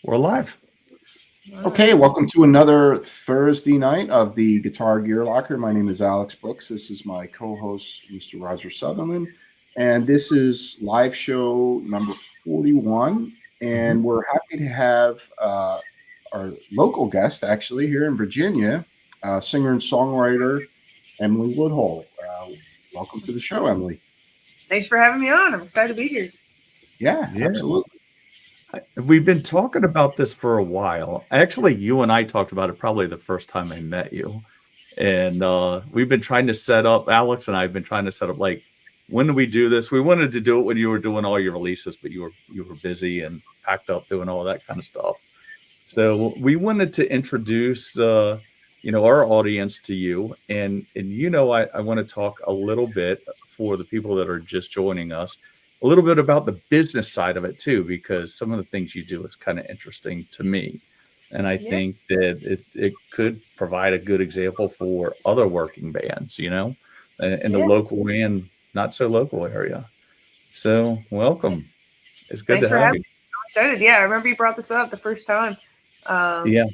We're live. All Okay, right. welcome to another Thursday night of the Guitar Gear Locker. My name is Alex Brooks. This is my co-host, Mr. Roger Sutherland, and this is live show number 41. Mhm. And we're happy to have our local guest, actually, here in Virginia, singer and songwriter Emily Woodhull. Welcome to the show, Emily. Thanks for having me on. I'm excited to be here. Yeah, Yeah. absolutely. We've been talking about this for a while. Actually, you and I talked about it probably the first time I met you. And we've been trying to set up, Alex and I have been trying to set up like, when do we do this? We wanted to do it when you were doing all your releases, but you were busy and packed up doing all that kind of stuff. So we wanted to introduce our audience to you. And I want to talk a little bit for the people that are just joining us, a little bit about the business side of it too, because some of the things you do is kind of interesting to me. And I Yeah. think that it could provide a good example for other working bands, in the Yeah. local and not so local area. So welcome. It's good Thanks to for have having you. me. I'm excited. Yeah, I remember you brought this up the first time. Um, Yeah.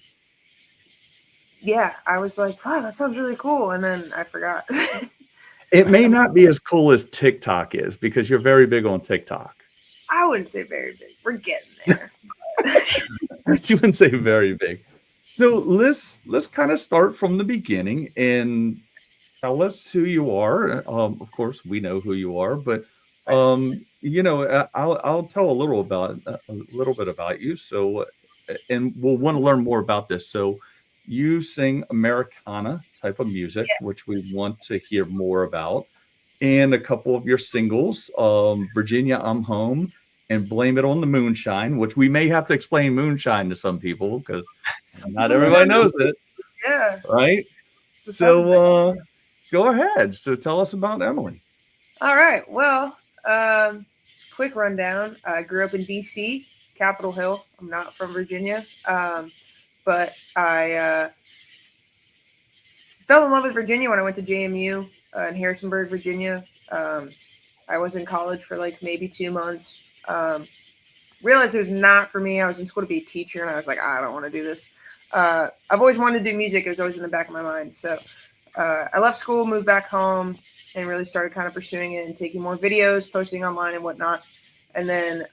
yeah, I was like, wow, that sounds really cool. And then I forgot. It may not be as cool as TikTok is because you're very big on TikTok. I wouldn't say very big. We're getting there. You wouldn't say very big. So let's kind of start from the beginning and tell us who you are. Of course, we know who you are, but Right. I'll tell a little bit about you. So, and we'll want to learn more about this. So, you sing Americana type of music, Yeah. which we want to hear more about, and a couple of your singles, Virginia, I'm Home, and Blame It on the Moonshine, which we may have to explain moonshine to some people because Some not people may not everybody know. knows it, Yeah. right? It's a southern So thing. go ahead. So tell us about Emily. All right. Well, um, quick rundown. I grew up in D.C., Capitol Hill. I'm not from Virginia. But I fell in love with Virginia when I went to JMU in Harrisonburg, Virginia. Um, I was in college for like maybe 2 months. Um, Realized it was not for me. I was in school to be a teacher, and I was like, I don't want to do this. I've always wanted to do music. It was always in the back of my mind. So I left school, moved back home, and really started kind of pursuing it and taking more videos, posting online and whatnot. And then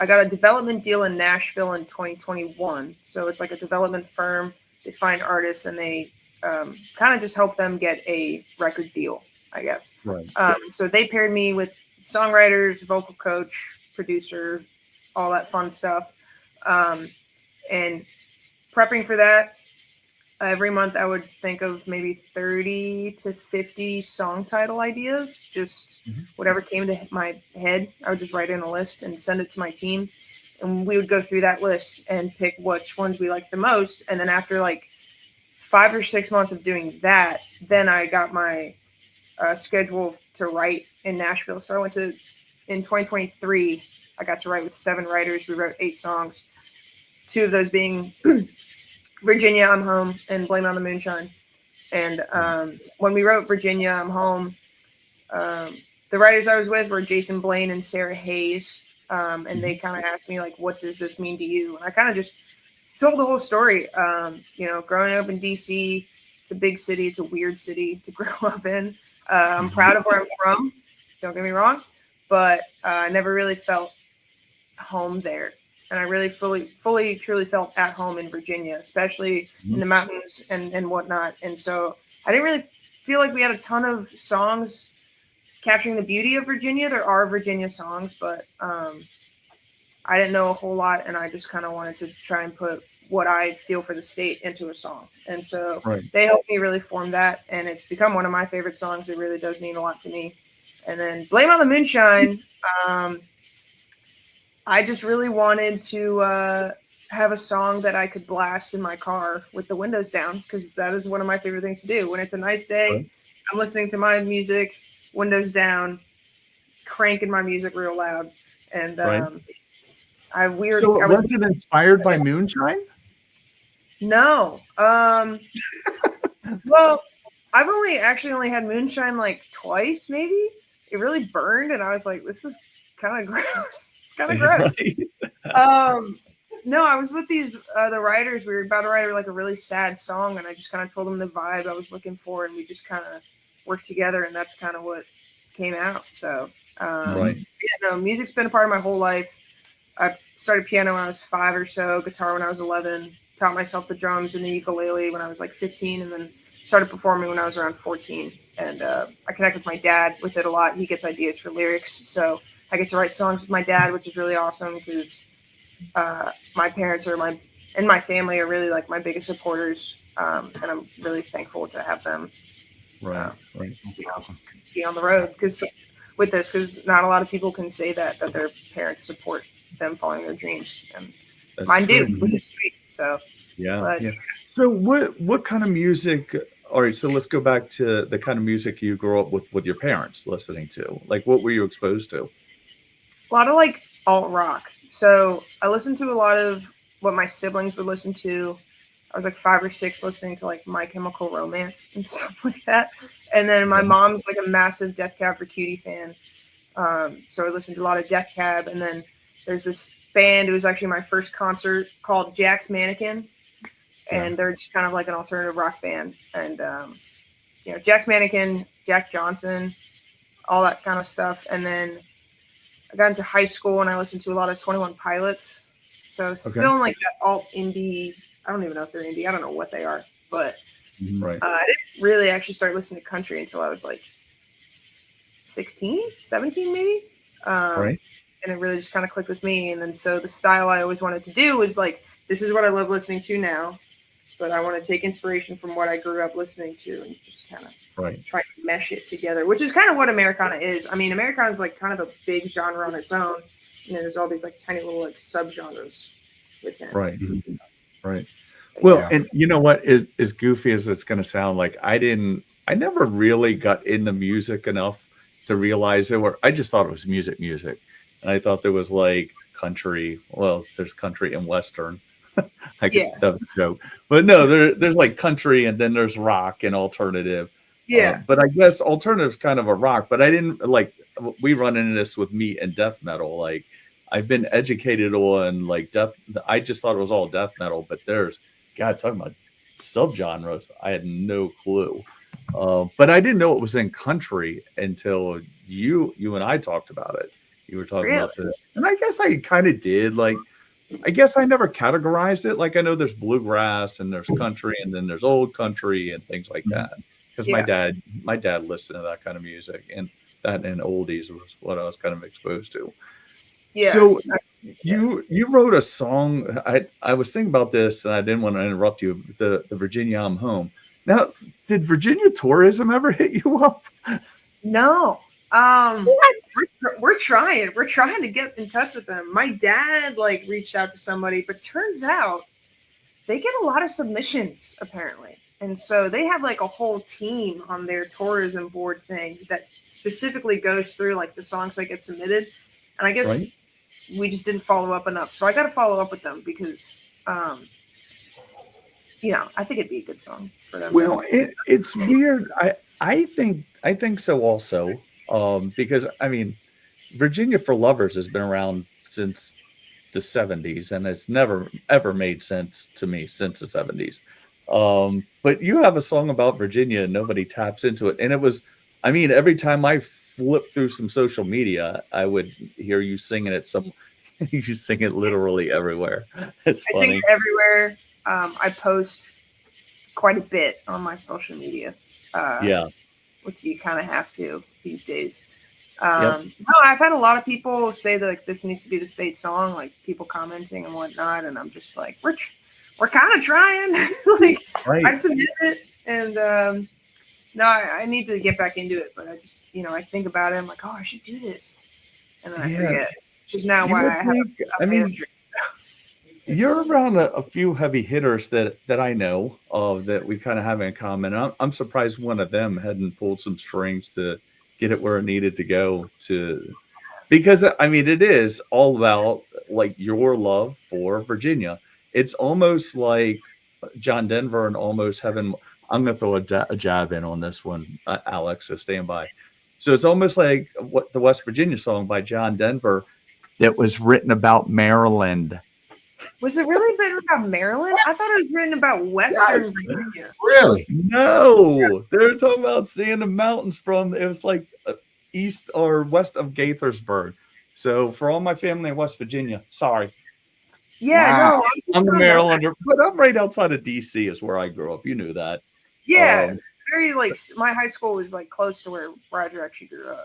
I got a development deal in Nashville in 2021. So it's like a development firm. They find artists and they kind of just help them get a record deal, I guess. Right. So they paired me with songwriters, vocal coach, producer, all that fun stuff. Um, and prepping for that, every month I would think of maybe 30 to 50 song title ideas, just Mhm. whatever came to my head. I would just write in a list and send it to my team. And we would go through that list and pick which ones we liked the most. And then after like 5 or 6 months of doing that, then I got my schedule to write in Nashville. So I went to, in 2023, I got to write with 7 writers. We wrote 8 songs, 2 of those being Virginia, I'm Home, and Blame It on the Moonshine. And when we wrote Virginia, I'm Home, um, the writers I was with were Jason Blaine and Sarah Hayes. And they Mhm. kind of asked me, like, what does this mean to you? And I kind of just told the whole story. Growing up in DC, it's a big city, it's a weird city to grow up in. I'm Mhm. proud of where I'm from, don't get me wrong, but I never really felt home there. And I really fully, truly felt at home in Virginia, especially in Mhm. the mountains and whatnot. And so I didn't really feel like we had a ton of songs capturing the beauty of Virginia. There are Virginia songs, but I didn't know a whole lot, and I just kind of wanted to try and put what I feel for the state into a song. And so Right. they helped me really form that, and it's become one of my favorite songs. It really does mean a lot to me. And then Blame on the Moonshine. Um, I just really wanted to have a song that I could blast in my car with the windows down because that is one of my favorite things to do. When it's a nice day, Right. I'm listening to my music, windows down, cranking my music real loud. And Right. So I was was it inspired by moonshine? no. Well, I've only had moonshine like twice, maybe. It really burned, and I was like, "This is kind of gross. It's kind of gross. Right? No, I was with these the writers. We were about to write like a really sad song, and I just kind of told them the vibe I was looking for, and we just kind of worked together, and that's kind of what came out. So, Right. yeah, no, music's been a part of my whole life. I started piano when I was 5 or so, guitar when I was 11, taught myself the drums and the ukulele when I was like 15, and then started performing when I was around 14. And I connect with my dad with it a lot. He gets ideas for lyrics, so I get to write songs with my dad, which is really awesome because my parents and my family are really like my biggest supporters, and I'm really thankful to have them Right. Right. be on the road because not a lot of people can say that their parents support them following their dreams, and That's mine true. do, which is sweet. So Yeah. but, Yeah. So what kind of music? All right. So let's go back to the kind of music you grew up with your parents listening to. Like, what were you exposed to? a lot of like alt rock. So I listened to a lot of what my siblings would listen to. I was like 5 or 6 listening to like My Chemical Romance and stuff like that. And then my mom's like a massive Death Cab for Cutie fan. So I listened to a lot of Death Cab. And then there's this band. It was actually my first concert called Jack's Mannequin. And they're just kind of like an alternative rock band. And, Jack's Mannequin, Jack Johnson, all that kind of stuff. And then I got into high school and I listened to a lot of 21 Pilots. So still in like that alt indie. I don't even know if they're indie. I don't know what they are. But Right. I didn't really actually start listening to country until I was like 16, 17 maybe. Right. And it really just kind of clicked with me. And then so the style I always wanted to do was like, this is what I love listening to now. But I want to take inspiration from what I grew up listening to and just kind of try to mesh it together, which is kind of what Americana is. I mean, Americana is like kind of a big genre on its own. And there's all these like tiny little like subgenres within. Right. Right. Well, and you know what, as goofy as it's going to sound, like I never really got into music enough to realize I just thought it was music. And I thought there was like country. Well, there's country and Western. I guess that was a joke. But no, there's like country and then there's rock and alternative. Yeah. But I guess alternative is kind of a rock, but I didn't we run into this with meat and death metal. Like I've been educated on like I just thought it was all death metal, but there's talking about subgenres. I had no clue. But I didn't know it was in country until you and I talked about it. You were talking about this. And I guess I kind of did. Like, I guess I never categorized it. Like I know there's bluegrass and there's country and then there's old country and things like that. Because my dad listened to that kind of music, and that and oldies was what I was kind of exposed to. Yeah. So you wrote a song. I was thinking about this, and I didn't want to interrupt you. The Virginia I'm Home. Now, did Virginia tourism ever hit you up? No. We're trying. We're trying to get in touch with them. My dad like reached out to somebody, but turns out they get a lot of submissions apparently. And so they have like a whole team on their tourism board thing that specifically goes through like the songs that get submitted. And I guess we just didn't follow up enough. So I got to follow up with them because, I think it'd be a good song for them. Well, it's weird. I think so also. Because I mean, Virginia for Lovers has been around since the 70s, and it's never ever made sense to me since the 70s. But you have a song about Virginia and nobody taps into it. And it was, I mean, every time I flip through some social media, I would hear you singing it. You sing it literally everywhere. It's funny. I sing it everywhere. I post quite a bit on my social media. Which you kind of have to these days. No, I've had a lot of people say that like this needs to be the state song, like people commenting and whatnot, and I'm just like, we're kind of trying. I submitted it, and no, I need to get back into it, but I just I think about it, I'm like, oh, I should do this, and then I forget. Which is now why I have. You're around a few heavy hitters that I know of that we kind of have in common. I'm surprised one of them hadn't pulled some strings to get it where it needed to go because I mean, it is all about like your love for Virginia. It's almost like John Denver and Almost Heaven. I'm going to throw a jab in on this one, Alex, so stand by. So it's almost like what the West Virginia song by John Denver that was written about Maryland. Was it really written about Maryland? I thought it was written about Western Virginia. Really? No, they're talking about seeing the mountains from, it was like east or west of Gaithersburg. So for all my family in West Virginia, sorry. Yeah, Wow. no, I'm a Marylander, but I'm right outside of DC is where I grew up. You knew that. Yeah, very like my high school was like close to where Roger actually grew up.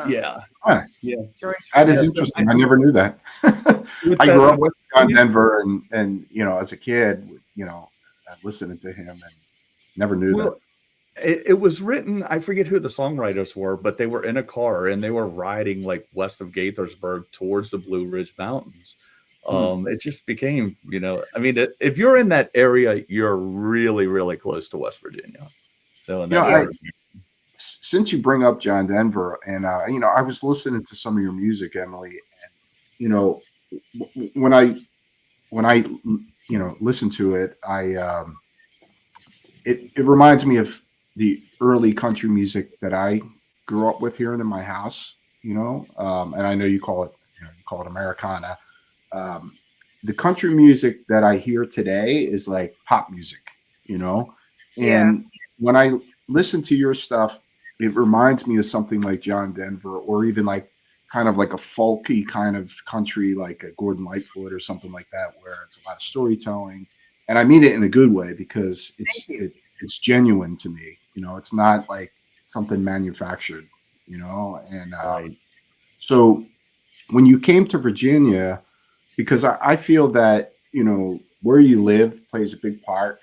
Yeah. Huh. Yeah. That is Yeah, interesting. I never knew that. I grew up with John Denver and as a kid, listening to him and never knew that. It was written, I forget who the songwriters were, but they were in a car and they were riding like west of Gaithersburg towards the Blue Ridge Mountains. It just became, I mean, if you're in that area, you're really, really close to West Virginia. So in that area. Since you bring up John Denver, and I was listening to some of your music, Emily, and when I listen to it, it reminds me of the early country music that I grew up with hearing in my house, and I know you call it Americana. The country music that I hear today is like pop music, and when I listen to your stuff, it reminds me of something like John Denver, or even like kind of like a folky kind of country, like a Gordon Lightfoot or something like that, where it's a lot of storytelling. And I mean it in a good way because it's genuine to me. It's not like something manufactured, and so when you came to Virginia, because I feel that, where you live plays a big part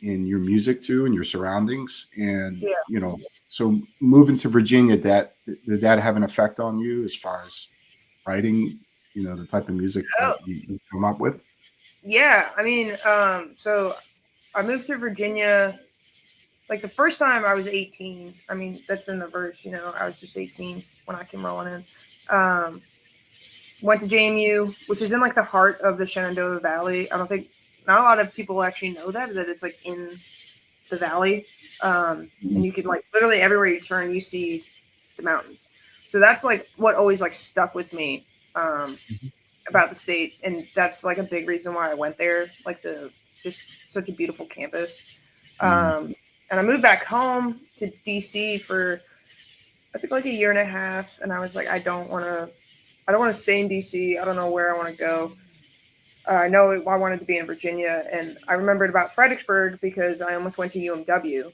in your music too, and your surroundings. And, so moving to Virginia, did that have an effect on you as far as writing, the type of music that you come up with? Yeah. I mean, so I moved to Virginia, like the first time I was 18. I mean, that's in the verse, I was just 18 when I came rolling in. Went to JMU, which is in like the heart of the Shenandoah Valley. I don't think not a lot of people actually know that it's like in the valley. And you can like literally everywhere you turn, you see the mountains. So that's like what always like stuck with me about the state. And that's like a big reason why I went there. Like just such a beautiful campus. And I moved back home to DC for I think like a year and a half. And I was like, I don't want to stay in DC. I don't know where I want to go. I know I wanted to be in Virginia, and I remembered about Fredericksburg because I almost went to UMW.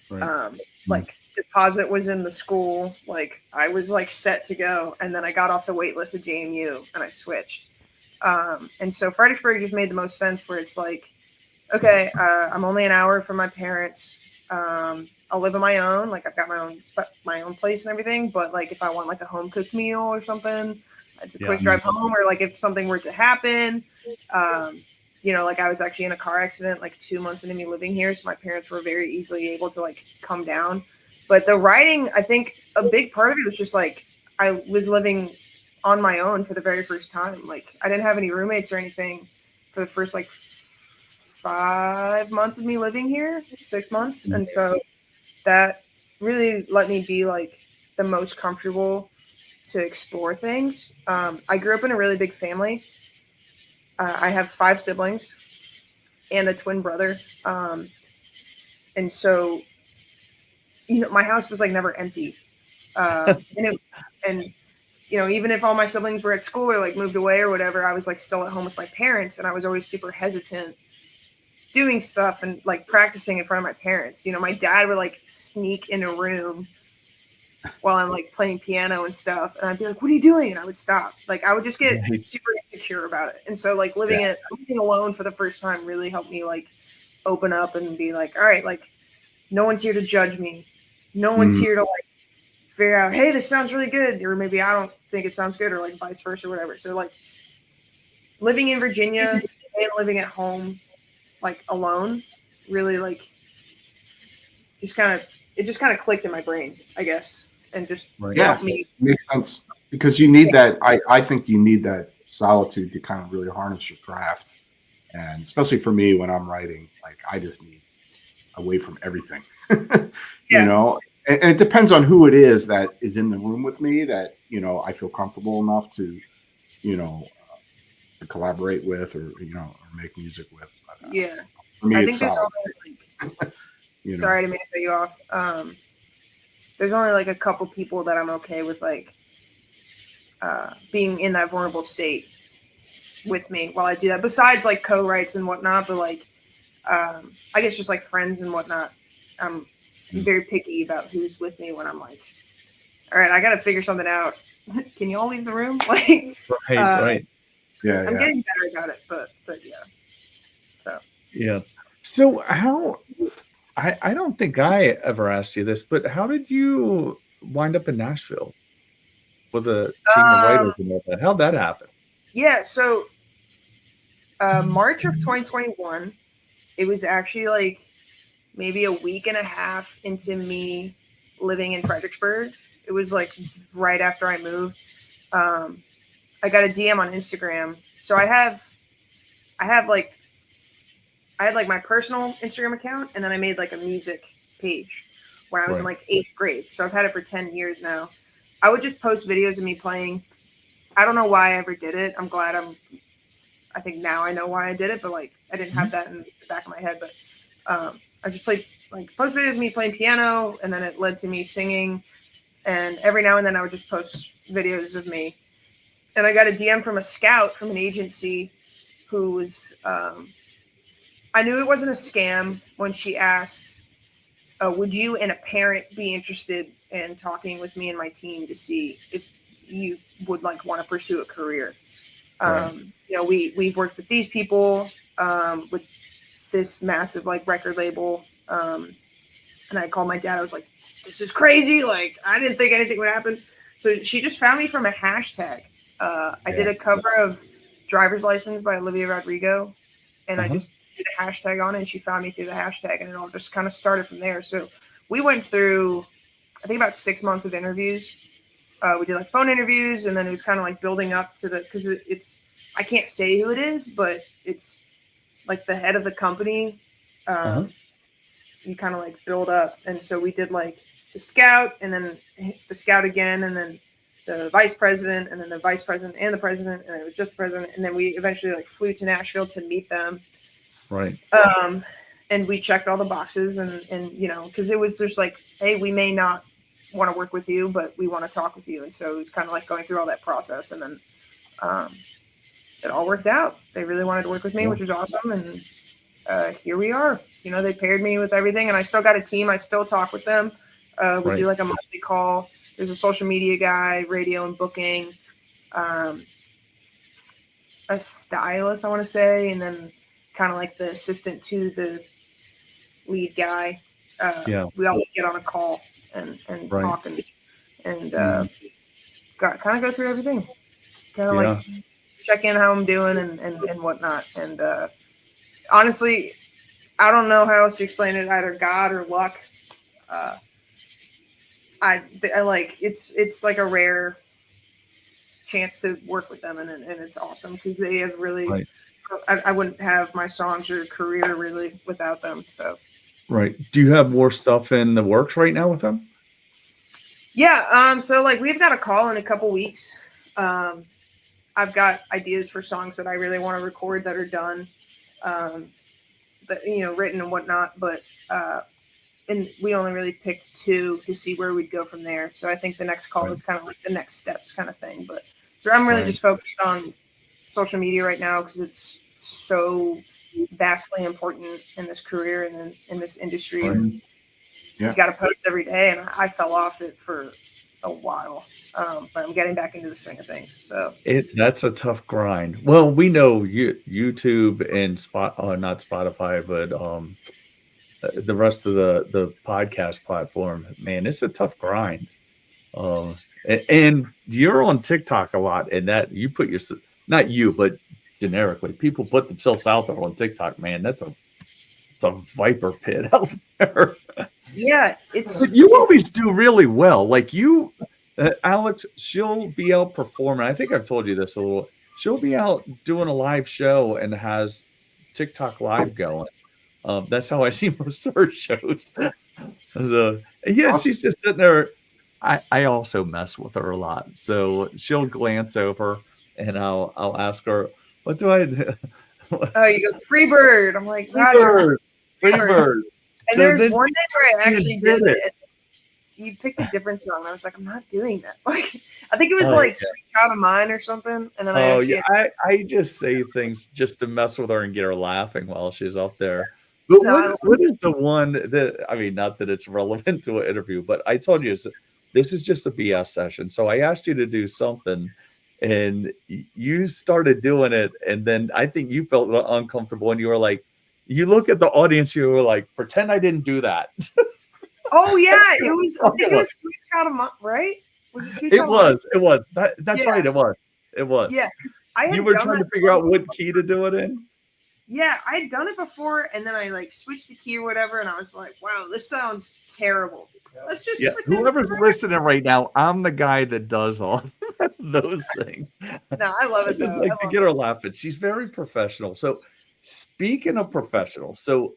Right. Like deposit was in the school. Like I was like set to go, and then I got off the wait list at JMU and I switched. And so Fredericksburg just made the most sense where it's like, okay, I'm only an hour from my parents. I'll live on my own. Like I've got my own place and everything. But like if I want like a home cooked meal or something, it's a quick drive home. Or like if something were to happen, like I was actually in a car accident like 2 months into me living here, so my parents were very easily able to like come down. But the writing, I think a big part of it was just like I was living on my own for the very first time. Like I didn't have any roommates or anything for the first like 5 months of me living here, 6 months. And so that really let me be like the most comfortable to explore things. I grew up in a really big family. I have 5 siblings and a twin brother. And so, my house was like never empty. And even if all my siblings were at school or like moved away or whatever, I was like still at home with my parents, and I was always super hesitant doing stuff and like practicing in front of my parents. My dad would like sneak in a room while I'm like playing piano and stuff, and I'd be like, "What are you doing?" And I would stop. Like I would just get super insecure about it. And so like living alone for the first time really helped me like open up and be like, all right, like no one's here to judge me. No one's here to like figure out, hey, this sounds really good, or maybe I don't think it sounds good, or like vice versa or whatever. So like living in Virginia and living at home like alone really like just kind of clicked in my brain, I guess. And just help me. Makes sense, because you need that. I think you need that solitude to kind of really harness your craft, and especially for me when I'm writing, like I just need away from everything, and it depends on who it is that is in the room with me that, I feel comfortable enough to, to collaborate with or, or make music with. But, Yeah. for me, I it's think there's solid. only like, sorry to make cut you off. There's only like a couple people that I'm okay with like being in that vulnerable state with me while I do that. Besides like co-writes and whatnot, but like I guess just like friends and whatnot. I'm very picky about who's with me when I'm like, all right, I got to figure something out. Can you all leave the room? Like, Right. Yeah, I'm getting better about it, but yeah. So Yeah. So how? I don't think I ever asked you this, but how did you wind up in Nashville with a team of writers and all that? How'd that happen? yeah, so March of 2021, it was actually like maybe a week and a half into me living in Fredericksburg. It was like right after I moved. I got a DM on Instagram. So I had like my personal Instagram account, and then I made like a music page when I was in like 8th grade. So I've had it for 10 years now. I would just post videos of me playing. I don't know why I ever did it. I think now I know why I did it, but like I didn't have that in the back of my head. But I just played like post videos of me playing piano, and then it led to me singing. And every now and then I would just post videos of me. And I got a DM from a scout from an agency who was, I knew it wasn't a scam when she asked, would you and a parent be interested in talking with me and my team to see if you would like want to pursue a career? We've worked with these people, with this massive like record label. And I called my dad. I was like, this is crazy. Like, I didn't think anything would happen. So she just found me from a hashtag. I did a cover of Driver's License by Olivia Rodrigo, and I just did a hashtag on it, and she found me through the hashtag, and it all just kind of started from there. So we went through, I think, about 6 months of interviews. We did like phone interviews, and then it was kind of like building up to because it's, I can't say who it is, but it's like the head of the company. You kind of like build up. And so we did like the scout, and then the scout again, and then the vice president, and then the vice president and the president, and it was just the president. And then we eventually like flew to Nashville to meet them. Right. And we checked all the boxes, and because it was just like, hey, we may not want to work with you, but we want to talk with you. And so it was kind of like going through all that process, and then it all worked out. They really wanted to work with me, which was awesome. And here we are. They paired me with everything, and I still got a team. I still talk with them. We do like a monthly call. There's a social media guy, radio and booking, a stylist, I want to say, and then kind of like the assistant to the lead guy. We all get on a call and talk and kind of go through everything. Kind of like check in how I'm doing and whatnot. And honestly, I don't know how else to explain it. Either God or luck. I like it's like a rare chance to work with them, and it's awesome because they have really. I wouldn't have my songs or career really without them. So. Right. Do you have more stuff in the works right now with them? Yeah. So like we've got a call in a couple weeks. I've got ideas for songs that I really want to record that are done. That written and whatnot, but and we only really picked 2 to see where we'd go from there. So I think the next call is kind of like the next steps kind of thing. But so I'm really just focused on social media right now because it's so vastly important in this career and in this industry. You got to post every day, and I fell off it for a while. But I'm getting back into the swing of things. So that's a tough grind. Well, we know YouTube and not Spotify, but the rest of the podcast platform. Man, it's a tough grind. And you're on TikTok a lot, and that you put not you, but generically, people put themselves out there on TikTok. Man, it's a viper pit out there. Yeah, you always do really well. Like you. Alex, she'll be out performing. I think I've told you this a little. She'll be out doing a live show and has TikTok live going. That's how I see most of her shows. Yeah, Awesome. she's just sitting there. I also mess with her a lot. So she'll glance over and I'll ask her, what do I do? Oh, you go free bird. I'm like, Free Roger, bird, free free bird. bird. And So there's then one day where I she actually did did it. it. You picked a different song. I was like, I'm not doing that. Like, I think it was Oh, like yeah. Sweet Child of Mine or something. And then I Oh, actually yeah. had, I just say things just to mess with her and get her laughing while she's up there. But no, I what is the one that I mean, not that it's relevant to an interview, but I told you this is just a BS session. So I asked you to do something and you started doing it, and then I think you felt uncomfortable and you were like, you look at the audience, you were like, pretend I didn't do that. oh yeah, it was. I think it was Sweet Child of Mine, right? Was it Sweet It Child of Mine? was, it was. That's right, Yeah, it was. It was. yeah. 'Cause I You had were done trying that to figure song out what before. key to do it in? Yeah, I had done it before, and then I like switched the key or whatever, and I was like, wow, this sounds terrible. Let's Yeah, just pretend it's whoever's correct. listening right now, I'm the guy that does all those things. No, I love I it just though. I like to love get it. her laughing. She's very professional. So, speaking of professional, so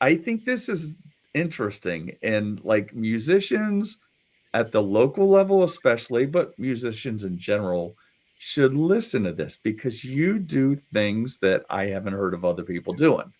I think this is interesting. And like musicians at the local level, especially, but musicians in general should listen to this because you do things that I haven't heard of other people doing.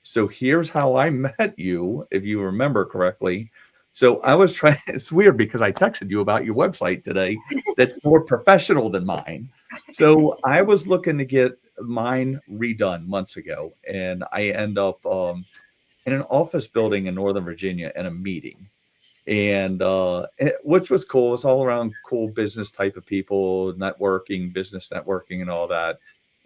So here's how I met you, if you remember correctly. So I Yeah. was trying, it's weird because I texted you about your website today that's more professional than mine. So I was looking to get mine redone months ago, and I end up in an office building in Northern Virginia in a meeting. And which was cool. It's all around cool business type of people, networking, business networking, and all that.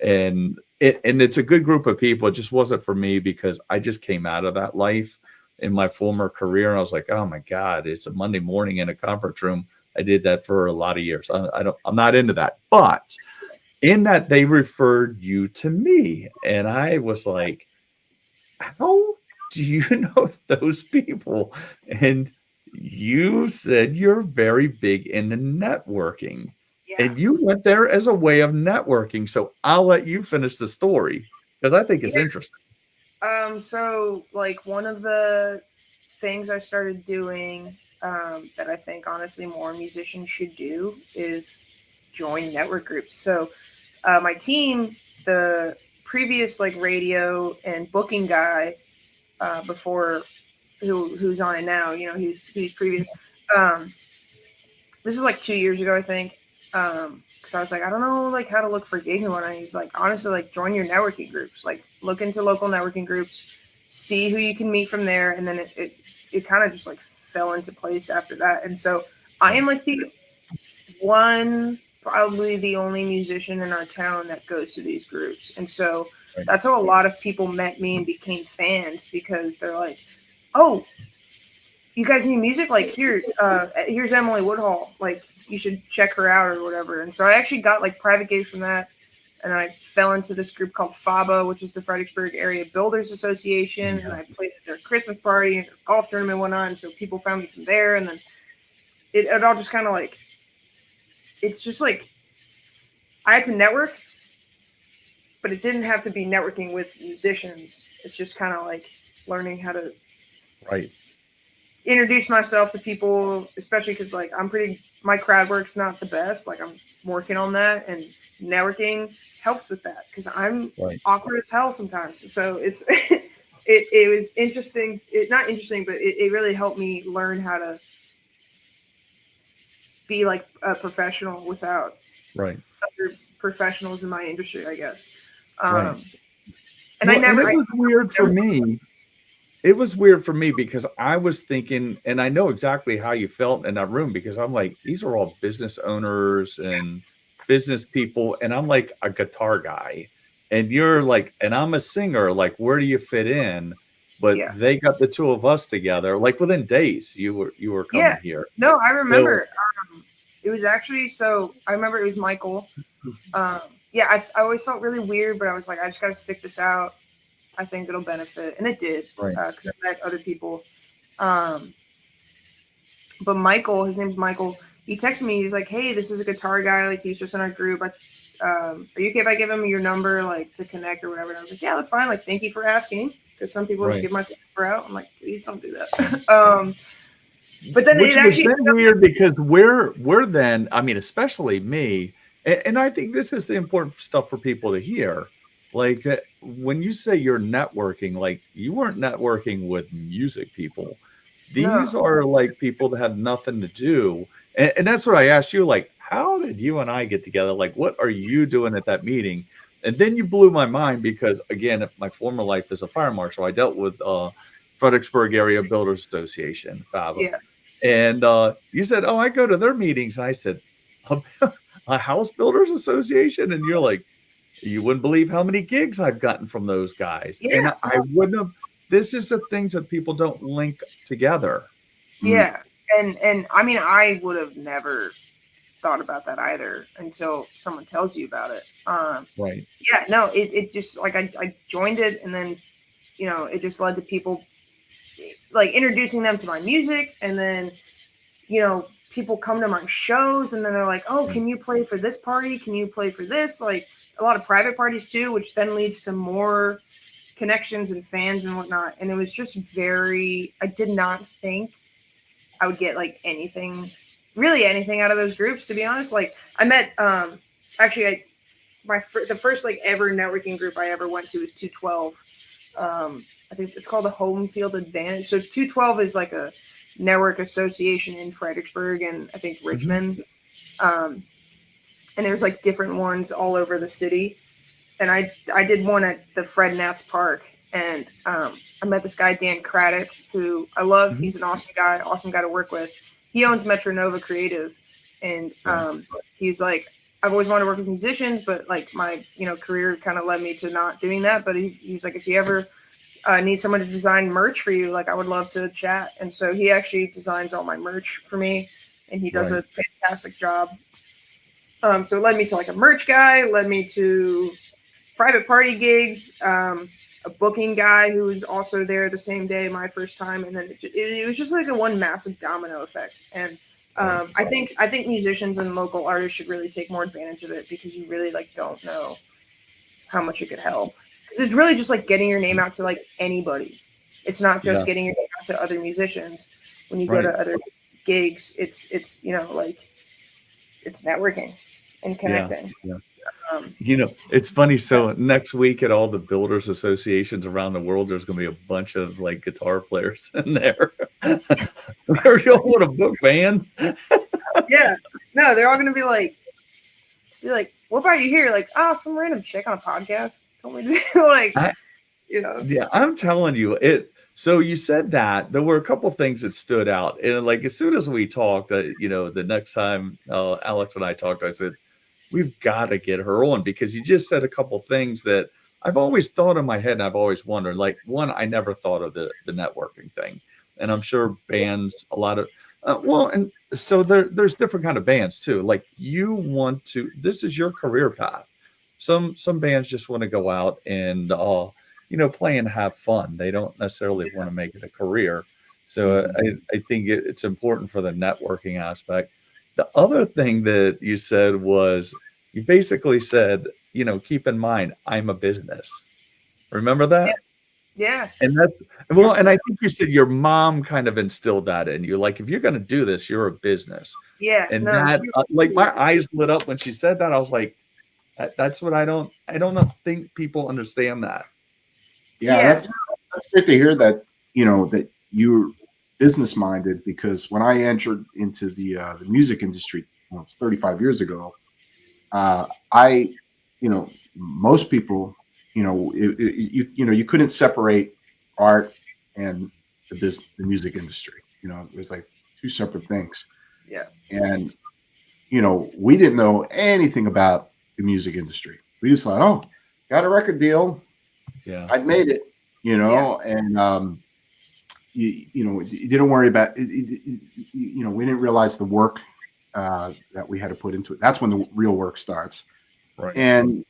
And it's a good group of people. It just wasn't for me because I just came out of that life in my former career, and I was like, oh my god, it's a Monday morning in a conference room. I did that for a lot of years. I don't. I'm not into that. But in that, they referred you to me, and I was like, how do you know those people? And you said you're very big into networking Yeah. and you went there as a way of networking. So I'll let you finish the story because I think it's Yeah. interesting. So like one of the things I started doing that I think honestly more musicians should do is join network groups. So my team, the previous like radio and booking guy before who's on it now, you know, he's previous. Um, this is like 2 years ago, I think. Because I was like, I don't know, like how to look for gigs and whatnot. He's like, honestly, like join your networking groups, like look into local networking groups, see who you can meet from there, and then it kind of just like fell into place after that. And so I Right. am like the one, probably the only musician in our town that goes to these groups, and so Right. that's how a lot of people met me and became fans because they're like, oh, you guys need music? Like here's Emily Woodhull. Like you should check her out or whatever. And so I actually got like private gigs from that. And I fell into this group called FABA, which is the Fredericksburg Area Builders Association. And Yeah. I played at their Christmas party and their golf tournament and whatnot. And so people found me from there. And then it all just kind of like, it's just like I had to network, but it didn't have to be networking with musicians. It's just kind of like learning how to Right. introduce myself to people, especially because like my crowd work's not the best. Like I'm working on that, and networking helps with that because I'm Right. awkward as hell sometimes. So it's it was interesting. It not interesting, but it really helped me learn how to be like a professional without Right. other professionals in my industry, I guess. Right. Um, and I Well, and never, it was weird for me. It was weird for me because I was thinking, and I know exactly how you felt in that room because I'm like, these are all business owners and business people, and I'm like a guitar guy, and you're like, and I'm a singer. Like, where do you fit in? But yeah, they got the two of us together. Like within days, you were yeah. coming here. No, I So remember. It was actually so. I remember it was Michael. Um, yeah, I always felt really weird, but I was like, I just got to stick this out. I think it'll benefit, and it did right, because I met other people. Um, but Michael, his name's Michael. He texted me. He was like, "Hey, this is a guitar guy. Like, he's just in our group. Are you okay if I give him your number, like, to connect or whatever?" And I was like, "Yeah, that's fine. Like, thank you for asking." because some people just Right. give my phone number out. I'm like, please don't do that. But then Which it was actually, then weird because we're then, I mean, especially me, and I think this is the important stuff for people to hear. Like when you say you're networking, like you weren't networking with music people. These no, are like people that have nothing to do. And that's what I asked you, like, how did you and I get together? Like, what are you doing at that meeting? And then you blew my mind because again, if my former life as a fire marshal, I dealt with Fredericksburg Area Builders Association, FABA. yeah, And you said, "Oh, I go to their meetings." I said, "A, a house builders association," and you're like, "You wouldn't believe how many gigs I've gotten from those guys." And yeah, I wouldn't have. This is the things that people don't link together. Mm. yeah. And I mean, I would have never thought about that either until someone tells you about it. Right. Yeah, no, it just like I joined it, and then it just led to people like introducing them to my music, and then people come to my shows, and then they're like, oh, Right. can you play for this party, can you play for this, like a lot of private parties too, which then leads to more connections and fans and whatnot. And it was just I did not think I would get like anything, really anything out of those groups, to be honest. Like I met actually the first like ever networking group I ever went to was 212. I think it's called the Home Field Advantage. So 212 is like a network association in Fredericksburg and I think Mhm. Richmond. Um, and there's like different ones all over the city. And I did one at the Fred Nats Park, and I met this guy Dan Craddock, who I love. Mhm. He's an awesome guy to work with. He owns Metro Nova Creative, and Right. he's like, I've always wanted to work with musicians, but like my career kind of led me to not doing that. But he's like, if you ever need someone to design merch for you, like I would love to chat. And so he actually designs all my merch for me, and he does Right. a fantastic job. So it led me to like a merch guy, led me to private party gigs, a booking guy who was also there the same day my first time, and then it was just like a one massive domino effect. And Right. I think musicians and local artists should really take more advantage of it, because you really like don't know how much it could help. Because it's really just like getting your name out to like anybody. It's not just Yeah. getting your name out to other musicians. When you go Right. to other gigs, it's like it's networking and Yeah. connecting. Yeah. Um, It's funny. yeah, So next week at all the builders associations around the world, there's going to be a bunch of like guitar players in there. Are y'all want to book bands? yeah. No, they're all gonna be like, what brought you here? Like, oh, some random chick on a podcast told me to do like, I, you know. yeah, I'm telling you it. So you said that there were a couple things that stood out, and like as soon as we talked, the next time Alex and I talked, I said we've got to get her on because you just said a couple things that I've always thought in my head, and I've always wondered. Like one, I never thought of the networking thing, and I'm sure bands, a lot of and so there's different kind of bands too. Like you want to, this is your career path. Some bands just want to go out and play and have fun. They don't necessarily want to make it a career. So Mhm. I think it's important for the networking aspect. The other thing that you said was you basically said, keep in mind, I'm a business. Remember Yeah, that? yeah, And that's well, and I absolutely. think you said your mom kind of instilled that in you. Like, if you're going to do this, you're a business. Yeah, And no, that, like, my eyes lit up when she said that. I was like, that's what I don't think people understand that. Yeah, yeah, that's great to hear that, that you're business minded, because when I entered into the music industry 35 years ago, I, most people, you couldn't separate art and the music industry. It was like two separate things. yeah, And we didn't know anything about the music industry. We just thought, oh, got a record deal, Yeah. I've made it, yeah, and you didn't worry about it, we didn't realize the work that we had to put into it. That's when the real work starts, Right. and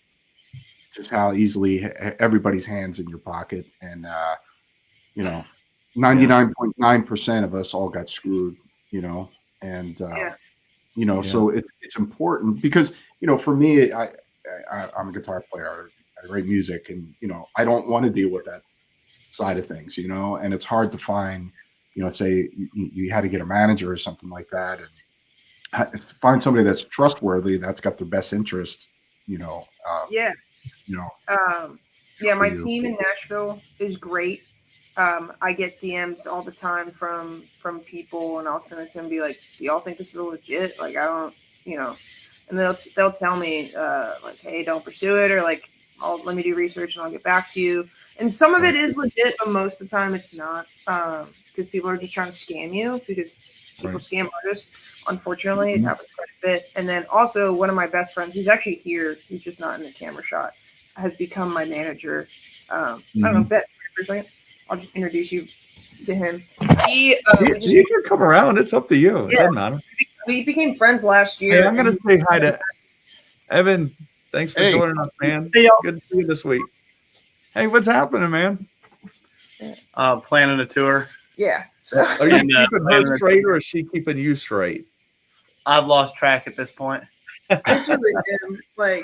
just how easily everybody's hands in your pocket, and Yeah. 99.9% of us all got screwed, and yeah, Yeah. so it's important because for me, I'm a guitar player. I write music, and I don't want to deal with that side of things, and it's hard to find, say you had to get a manager or something like that, and find somebody that's trustworthy, that's got their best interest, Yeah. you know, Yeah, for my you. team in Nashville is great. I get DMs all the time from people, and I'll send it to them and be like, "Do y'all think this is legit?" Like, I don't, and they'll tell me like, "Hey, don't pursue it," or like, let me do research and I'll get back to you. And some of it is legit, but most of the time it's not, because people are just trying to scam you, because people scam artists. Unfortunately, it happens quite a bit. And then also one of my best friends, he's actually here, he's just not in the camera shot, has become my manager. I don't know, Bet, for a second. I'll just introduce you to him. You can come around. It's up to you. It doesn't matter. We became friends last year. Hey, I'm going to say hi to Evan. Thanks for joining us, man. Hey, y'all. Good to see you this week. Hey, what's happening, man? Planning a tour. Yeah. Are you keeping her straight, or is she keeping you straight? I've lost track at this point. It's really him. Like,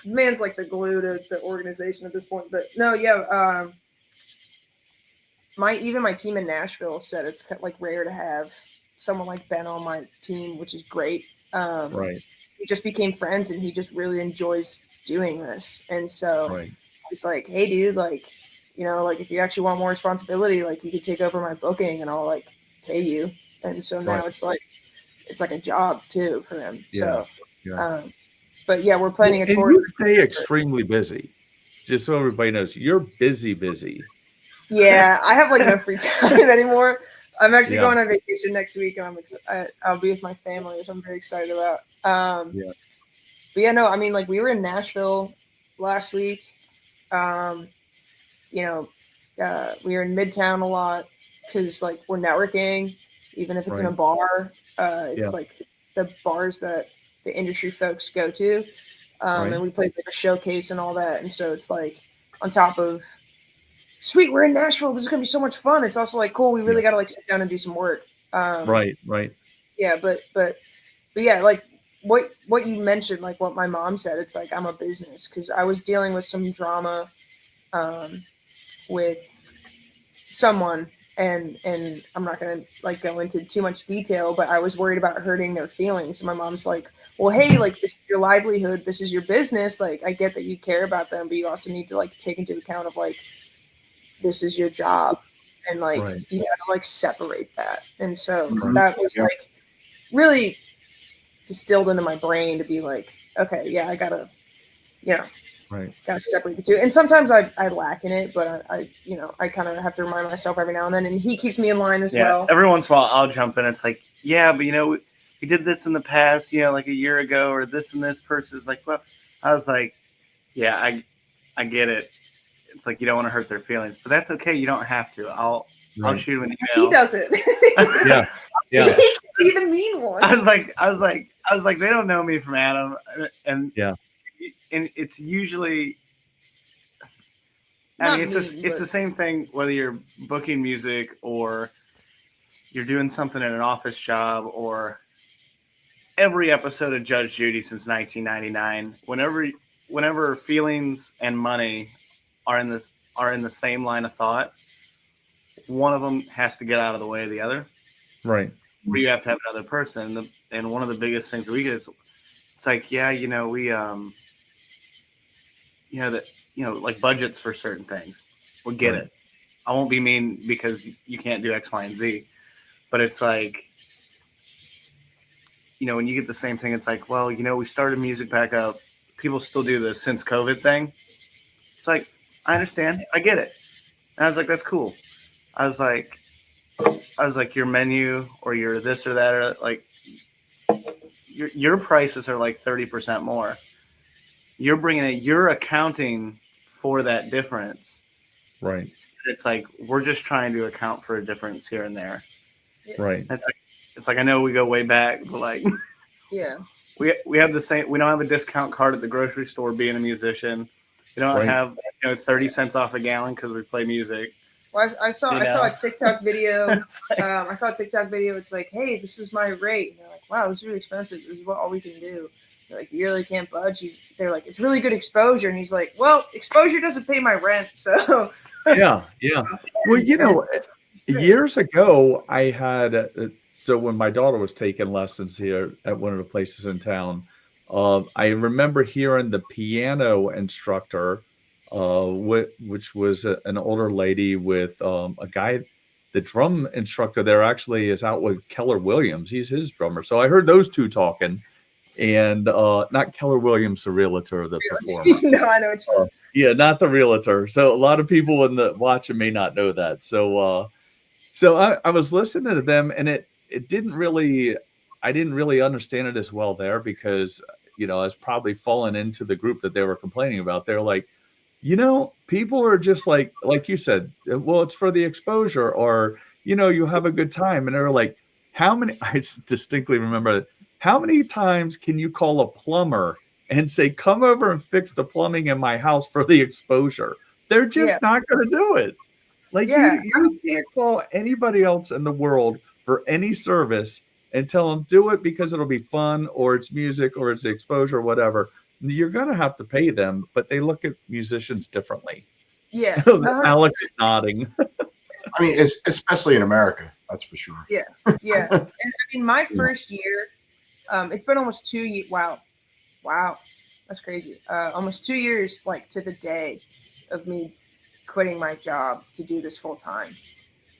man's like the glue to the organization at this point. But no, yeah. Even my team in Nashville said it's like rare to have someone like Ben on my team, which is great. Right. We just became friends, and he just really enjoys doing this. And so he's like, "Hey, dude, like, like if you actually want more responsibility, like you could take over my booking, and I'll like pay you." And so now it's like a job too for them. Yeah. So, but yeah, we're planning a tour. And you stay extremely busy. Just so everybody knows, you're busy. Yeah, I have like no free time anymore. I'm actually going on vacation next week, and I'll be with my family, which I'm very excited about. But yeah, no, I mean, like we were in Nashville last week. We were in Midtown a lot because like we're networking, even if it's in a bar. It's like the bars that the industry folks go to, and we played like a showcase and all that. And so it's like on top of, sweet, we're in Nashville, this is gonna be so much fun. It's also like, cool, we really got to like sit down and do some work. Right. Yeah, but yeah, like what you mentioned, like what my mom said, it's like I'm a business, because I was dealing with some drama with someone, and I'm not gonna like go into too much detail, but I was worried about hurting their feelings. And my mom's like, well, hey, like this is your livelihood, this is your business, like I get that you care about them, but you also need to like take into account of like, this is your job, and like you gotta like separate that. And so that was like really distilled into my brain to be like, okay, yeah, I gotta gotta separate the two. And sometimes I lack in it, but I kind of have to remind myself every now and then, and he keeps me in line as well. Every once in a while I'll jump in. It's like, yeah, but we did this in the past, like a year ago, or this and this person is like, well, I was like, yeah, I get it. It's like you don't want to hurt their feelings, but that's okay. You don't have to. I'll shoot him an email. He does it. Yeah. He can be the mean one. I was like, they don't know me from Adam, and it's usually, I mean, it's the same thing whether you're booking music or you're doing something in an office job, or every episode of Judge Judy since 1999. Whenever feelings and money are in the same line of thought, one of them has to get out of the way of the other. Right. Where you have to have another person. And one of the biggest things we get is, it's like, we like budgets for certain things. We get it. I won't be mean because you can't do X, Y, and Z. But it's like, when you get the same thing, it's like, well, we started music back up. People still do the since COVID thing. It's like, I understand. I get it. And I was like, that's cool. I was like, your menu or your this or that, or like your prices are like 30% more. You're bringing it. You're accounting for that difference. Right. It's like, we're just trying to account for a difference here and there. Right. It's like I know we go way back, but like, we have the same. We don't have a discount card at the grocery store being a musician. We don't have 30 cents off a gallon because we play music. Well, I saw a TikTok video. I saw a TikTok video. It's like, hey, this is my rate. And they're like, wow, this is really expensive. This is all we can do. They're like, you really can't budge. They're like, it's really good exposure. And he's like, well, exposure doesn't pay my rent. So Yeah, yeah. Well, years ago, I had so when my daughter was taking lessons here at one of the places in town, I remember hearing the piano instructor, which was an older lady with a guy. The drum instructor there actually is out with Keller Williams. He's his drummer. So I heard those two talking, and not Keller Williams, the realtor, the performer. No, I know what you mean. Yeah, not the realtor. So a lot of people in the watching may not know that. So I was listening to them, and it didn't really, I didn't really understand it as well there because I was probably falling into the group that they were complaining about. They're like, people are just like you said, well, it's for the exposure, or you have a good time, and they're like, how many? Distinctly remember, how many times can you call a plumber and say, come over and fix the plumbing in my house for the exposure? They're just not going to do it. Like Yeah. you can't call anybody else in the world for any service and tell them do it because it'll be fun, or it's music, or it's exposure, or whatever. You're going to have to pay them, but they look at musicians differently. Yeah. Alex is nodding. I mean, it's especially in America, that's for sure. Yeah. And I mean, my first year, it's been almost 2 years. Wow. That's crazy. Almost 2 years, like to the day of me quitting my job to do this full time.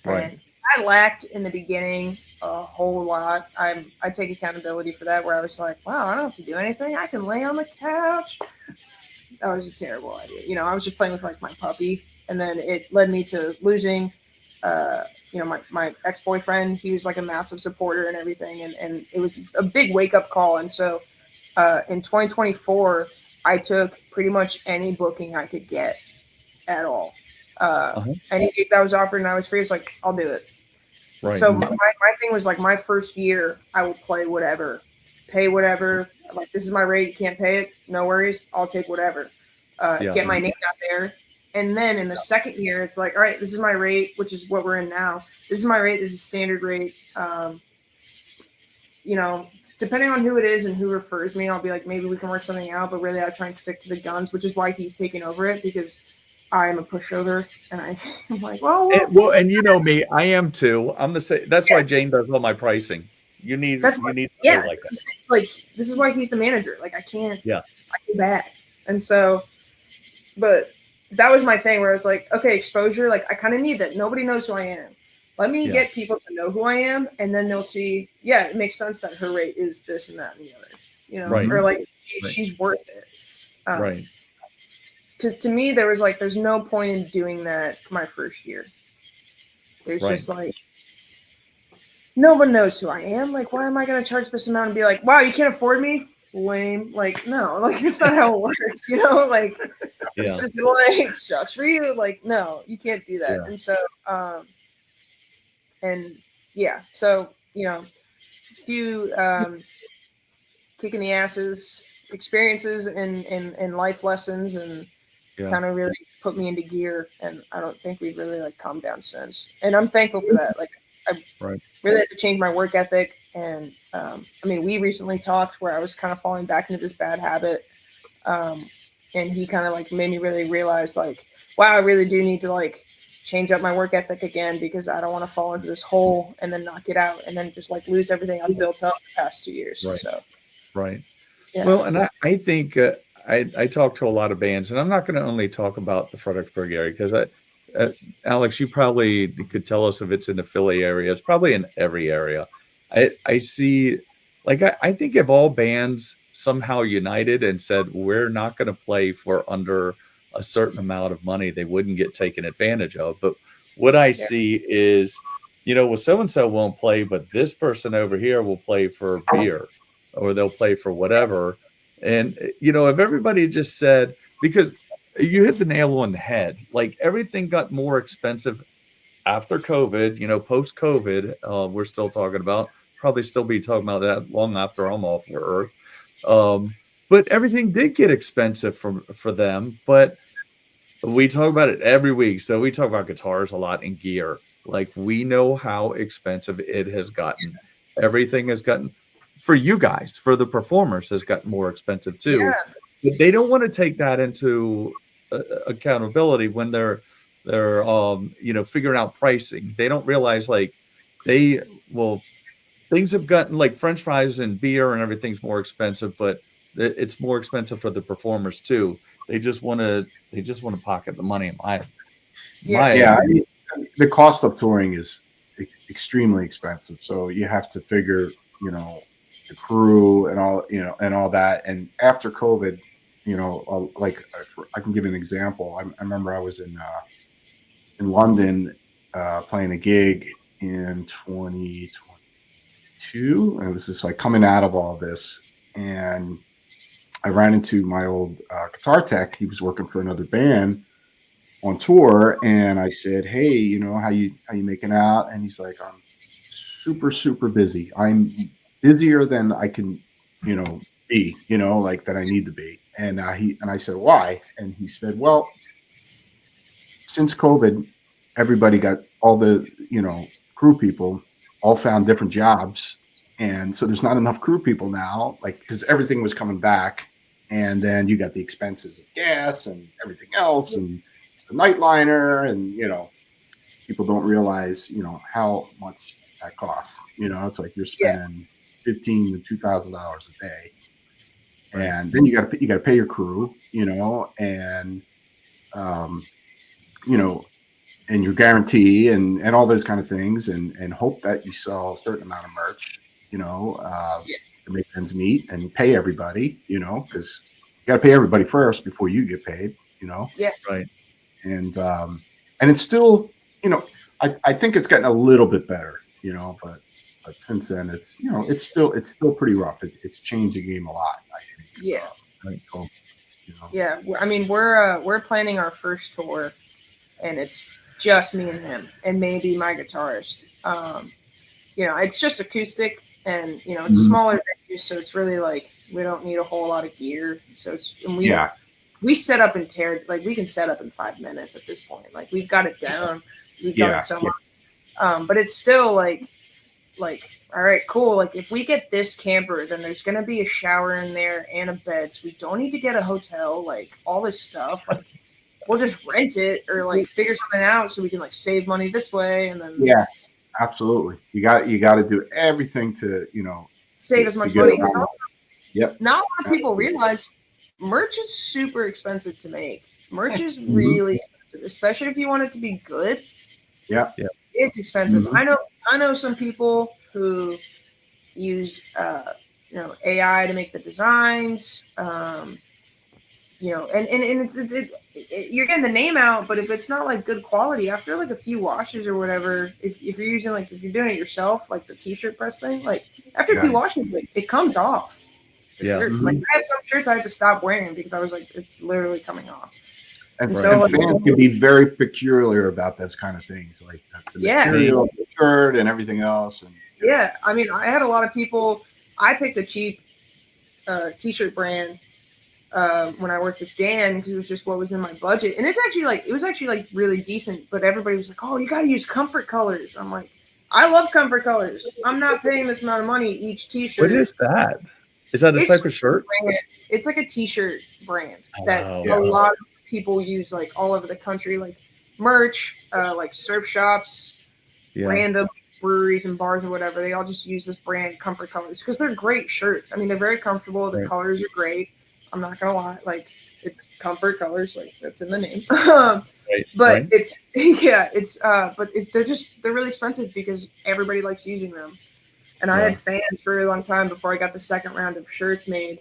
Right. And I lacked in the beginning a whole lot. I take accountability for that, where I was like, wow, I don't have to do anything. I can lay on the couch. That was a terrible idea. I was just playing with like my puppy, and then it led me to losing, my ex-boyfriend. He was like a massive supporter and everything. And it was a big wake up call. And so, in 2024, I took pretty much any booking I could get at all. Any gig that was offered and I was free, it's like, I'll do it. Right. So my thing was like, my first year, I will play whatever, pay whatever. Like, this is my rate. You can't pay it. No worries. I'll take whatever. Get my name out there. And then in the second year, it's like, all right, this is my rate, which is what we're in now. This is my rate. This is standard rate. Depending on who it is and who refers me, I'll be like, maybe we can work something out. But really, I try and stick to the guns, which is why he's taking over it, because I'm a pushover, and I'm like, and you know me, I am too. I'm the same. That's why Jane does all my pricing. You need to like that. Like, this is why he's the manager. Like, I can't. Yeah. I do that, and so, but that was my thing where I was like, okay, exposure. Like, I kind of need that. Nobody knows who I am. Let me get people to know who I am, and then they'll see. Yeah, it makes sense that her rate is this and that and the other. Right. Or like she's worth it. Right. Because to me, there's no point in doing that my first year. There's just like, no one knows who I am. Like, why am I going to charge this amount and be like, wow, you can't afford me? Lame. Like, no, like, it's not how it works, Like, it's just like, sucks for you. Like, no, you can't do that. Yeah. And so, so, few kicking the asses experiences and life lessons and kind of really put me into gear, and I don't think we've really like calmed down since, and I'm thankful for that. Like, I really had to change my work ethic, and we recently talked where I was kind of falling back into this bad habit, and he kind of like made me really realize like, wow, I really do need to like change up my work ethic again, because I don't want to fall into this hole and then not get out and then just like lose everything I've built up the past 2 years. Right. Yeah. Well, and I think I talk to a lot of bands, and I'm not going to only talk about the Fredericksburg area, because Alex, you probably could tell us if it's in the Philly area. It's probably in every area. I see, like, I think if all bands somehow united and said, we're not going to play for under a certain amount of money, they wouldn't get taken advantage of. But what I see is, well, so-and-so won't play, but this person over here will play for beer, or they'll play for whatever. And, if everybody just said, because you hit the nail on the head, like everything got more expensive after COVID, post-COVID, we're still talking about, probably still be talking about that long after I'm off the earth. But everything did get expensive for them. But we talk about it every week. So we talk about guitars a lot and gear. Like, we know how expensive it has gotten. Everything has gotten, for you guys, for the performers, has gotten more expensive too. Yeah. But they don't want to take that into accountability when they're They're figuring out pricing. They don't realize like they well things have gotten like French fries and beer and everything's more expensive, but it's more expensive for the performers too. They just want to pocket the money in my Yeah, I opinion. mean, the cost of touring is extremely expensive. So you have to figure, the crew and all, and all that. And after COVID, like I can give an example. I remember I was in London playing a gig in 2022, and it was just like coming out of all this, and I ran into my old guitar tech. He was working for another band on tour, and I said, "Hey, how you making out?" And he's like, "I'm super super busy. I'm busier than I can, be, like that I need to be." And I said, "Why?" And he said, "Well, since COVID, everybody got all the crew people all found different jobs, and so there's not enough crew people now, like because everything was coming back, and then you got the expenses of gas and everything else, and the nightliner, and people don't realize how much that costs. It's like you're Yeah. spending $1,500 to $2,000 a day, Right. and then you got to pay your crew, and um, you know and your guarantee and all those kind of things, and hope that you sell a certain amount of merch, Yeah. to make ends meet and pay everybody, because you got to pay everybody first before you get paid, Yeah. Right. and it's still, I think it's gotten a little bit better, but since then it's still pretty rough. It's changed the game a lot, I think. Yeah. Right. So, Yeah. I mean, we're planning our first tour, and it's just me and him, and maybe my guitarist. It's just acoustic, and it's Mhm. smaller venues, so it's really like we don't need a whole lot of gear. So Yeah, we set up and tear, like we can set up in 5 minutes at this point. Like we've got it down. We've done yeah, it so yeah, much. But it's still like all right, cool. Like if we get this camper, then there's gonna be a shower in there and a bed, so we don't need to get a hotel. Like all this stuff, like we'll just rent it or like figure something out so we can like save money this way, and then yeah. Absolutely. You got to do everything to save as to much get money. around. Yep. Not a lot of people Absolutely. realize merch is super expensive to make. Merch is Mhm. really expensive, especially if you want it to be good. Yeah. It's expensive. Mhm. I know some people who use AI to make the designs. And you're getting the name out, but if it's not like good quality after like a few washes or whatever, if you're using like if you're doing it yourself, like the t-shirt press thing, like after a Yeah. few washes, like, it comes off the Yeah. shirts. Like Mhm. I had some shirts I had to stop wearing because I was like, it's literally coming off. And, And Right. so and like, fans can be very peculiar about those kind of things, like the yeah, material, the shirt, and everything else. And yeah. I mean, I had a lot of people. I picked a cheap t-shirt brand when I worked with Dan because it was just what was in my budget, and it was actually like really decent. But everybody was like, "Oh, you got to use Comfort Colors." I'm like, I love Comfort Colors. I'm not paying this amount of money each What T-shirt. is that? Is that a It's type of shirt? it's like a T-shirt brand that Oh, a yeah, lot of people use like all over the country, like merch, like surf shops, yeah. random breweries and bars or whatever. They all just use this brand Comfort Colors because they're great shirts. I mean, they're very comfortable. The Right. colors are great. I'm not gonna lie, like it's Comfort Colors, like that's in the name. Right. But Right. it's they're really expensive because everybody likes using them. And I Yeah. had fans for a really long time before I got the second round of shirts made.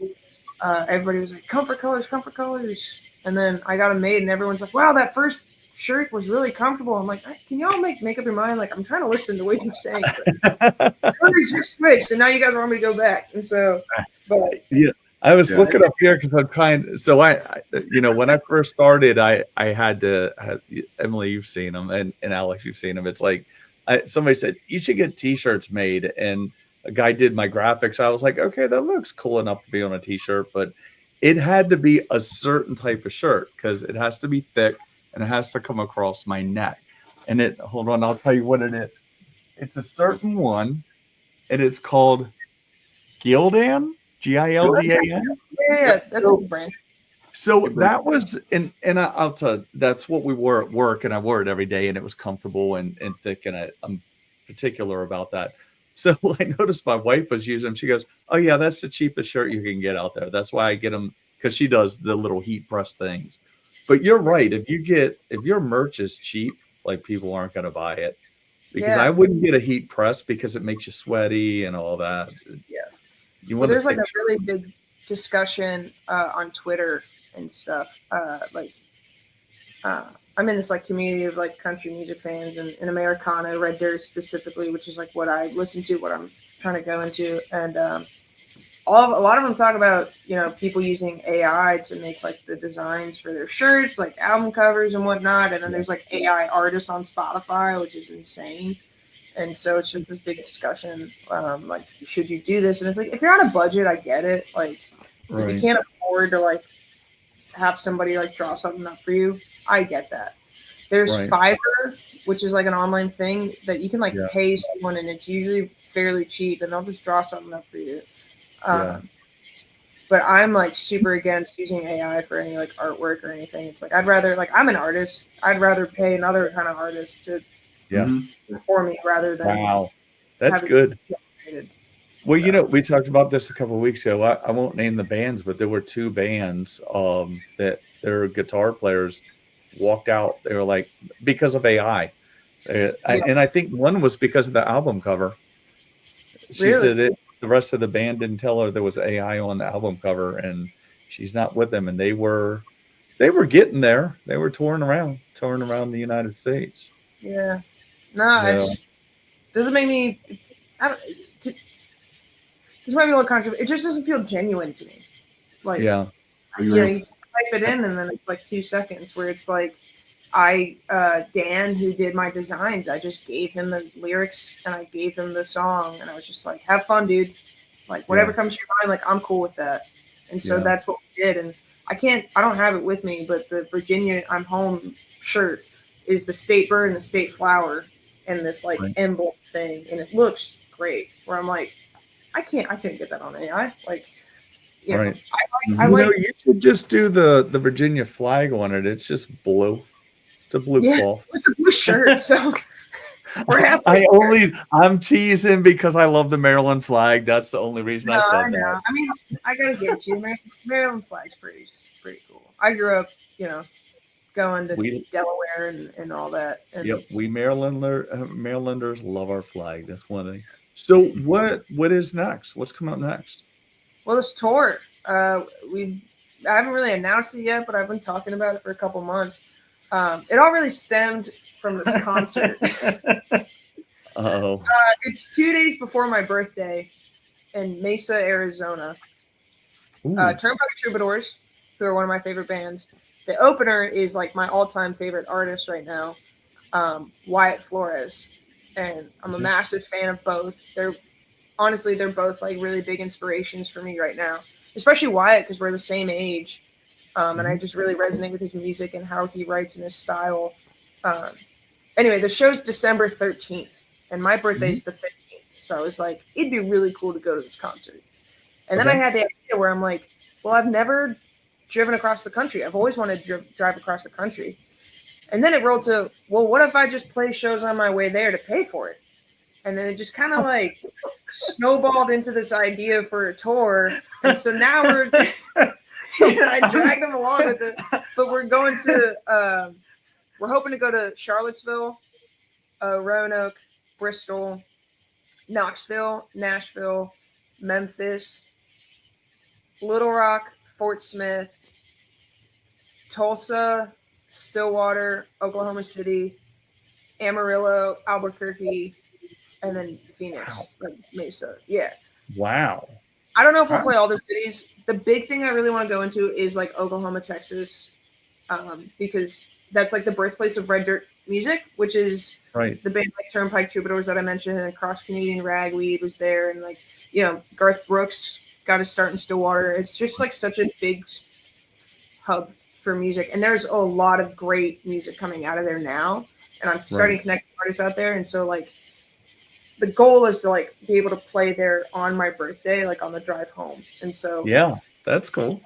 Everybody was like, Comfort Colors, Comfort Colors. And then I got them made, and everyone's like, wow, that first shirt was really comfortable. I'm like, can y'all make up your mind? Like, I'm trying to listen to what you're saying. But colors just switched, and now you guys want me to go back. And so, but Yeah. I was yeah, looking up here because I'm trying. So when I first started, I had to. Emily, you've seen them, and Alex, you've seen them. It's like somebody said you should get T-shirts made, and a guy did my graphics. I was like, okay, that looks cool enough to be on a T-shirt, but it had to be a certain type of shirt because it has to be thick and it has to come across my neck. And hold on, I'll tell you what it is. It's a certain one, and it's called Gildan, Cool. Gildan. yeah, Yep. that's a So, good brand. So that was, and I'll tell you, that's what we wore at work, and I wore it every day, and it was comfortable and thick, and I'm particular about that. So I noticed my wife was using them. She goes, "Oh yeah, that's the cheapest shirt you can get out there. That's why I get them because she does the little heat press things." But you're right. If your merch is cheap, like people aren't going to buy it because I Yeah. wouldn't get a heat press because it makes you sweaty and all that. Yeah. You Well, want to there's like pick a really big discussion on Twitter and stuff. I'm in this like community of like country music fans and Americana, Red Dirt specifically, which is like what I listen to, what I'm trying to go into, and a lot of them talk about people using AI to make like the designs for their shirts, like album covers and whatnot, and then there's like AI artists on Spotify, which is insane. And so it's just this big discussion, like, should you do this? And it's like, if you're on a budget, I get it. Like, if you can't afford to like have somebody like draw something up for you, I get that. There's Fiverr, which is like an online thing that you can like pay someone, and it's usually fairly cheap, and they'll just draw something up for you. But I'm like super against using AI for any like artwork or anything. It's like, I'd rather, like, I'm an artist, I'd rather pay another kind of artist to for me rather than that's good. Well, So. we talked about this a couple of weeks ago. I won't name the bands, but there were two bands that their guitar players walked out. They were like, because of AI. And I think one was because of the album cover. She said the rest of the band didn't tell her there was AI on the album cover, and she's not with them. And they were getting there. They were touring around the United States. Yeah. No, I just doesn't make me. This might be a little controversial. It just doesn't feel genuine to me. Like, you just type it in and then it's like 2 seconds. Where it's like, Dan, who did my designs, I just gave him the lyrics and I gave him the song, and I was just like, have fun, dude. Like, whatever comes to your mind, like, I'm cool with that. And so that's what we did. And I don't have it with me, but the Virginia I'm Home shirt is the state bird and the state flower and this like emblem thing, and it looks great. Where I'm like, I couldn't get that on AI. Like, I you should just do the Virginia flag on it. It's just blue. It's a blue cloth. It's a blue shirt, so we're happy. I'm teasing because I love the Maryland flag. That's the only reason I said that. I mean, I gotta give it to you. Maryland flag's pretty cool. I grew up, going to Delaware and all that. And we Marylanders love our flag. That's one thing. So what is next? What's coming up next? Well, this tour, I haven't really announced it yet, but I've been talking about it for a couple months. It all really stemmed from this concert. It's 2 days before my birthday in Mesa, Arizona. Turnpike Troubadours, who are one of my favorite bands. The opener is like my all-time favorite artist right now, Wyatt Flores. And I'm a massive fan of both. They're both like really big inspirations for me right now, especially Wyatt, because we're the same age. And I just really resonate with his music and how he writes in his style. Anyway, the show's December 13th, and my birthday is the 15th. So I was like, it'd be really cool to go to this concert. And then I had the idea where I'm like, well, I've never driven across the country. I've always wanted to drive across the country. And then it rolled to, well, what if I just play shows on my way there to pay for it? And then it just kind of like snowballed into this idea for a tour. And so now I dragged them along with it. But we're going to, we're hoping to go to Charlottesville, Roanoke, Bristol, Knoxville, Nashville, Memphis, Little Rock, Fort Smith, Tulsa, Stillwater, Oklahoma City, Amarillo, Albuquerque, and then Phoenix, like Mesa. Yeah. Wow. I don't know if we'll play all the cities. The big thing I really want to go into is like Oklahoma, Texas, because that's like the birthplace of Red Dirt music, which is the band like Turnpike Troubadours that I mentioned, and Cross Canadian Ragweed was there, and like, Garth Brooks got his start in Stillwater. It's just like such a big hub for music, and there's a lot of great music coming out of there now, and I'm starting to connect artists out there. And so like the goal is to like be able to play there on my birthday, like on the drive home. And so that's cool.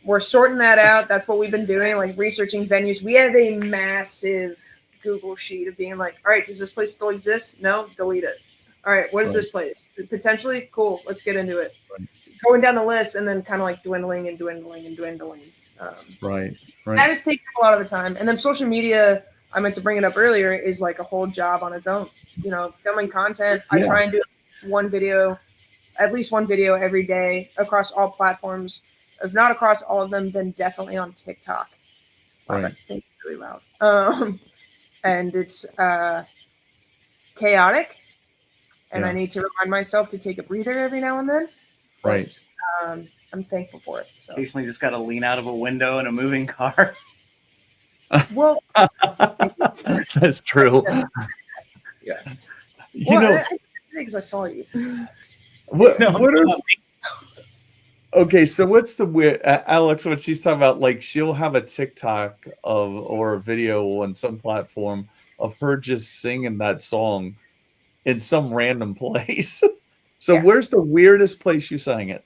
we're sorting that out. That's what we've been doing, like researching venues. We have a massive Google sheet of being like, all right, does this place still exist? No, delete it. All right, what is this place? Potentially cool. Let's get into it. Right. Going down the list and then kind of like dwindling and dwindling and dwindling. Right. That is taking a lot of the time. And then social media, I meant to bring it up earlier, is like a whole job on its own. You know, filming content. I try and do at least one video every day across all platforms. If not across all of them, then definitely on TikTok. Wow, that thing is really loud. And it's chaotic. And I need to remind myself to take a breather every now and then. Right. But, I'm thankful for it. So. Occasionally just got to lean out of a window in a moving car. Well, that's true. Yeah. You know, because I saw you. Okay, so what's the weird, Alex? What she's talking about? Like she'll have a TikTok or a video on some platform of her just singing that song in some random place. So where's the weirdest place you sang it?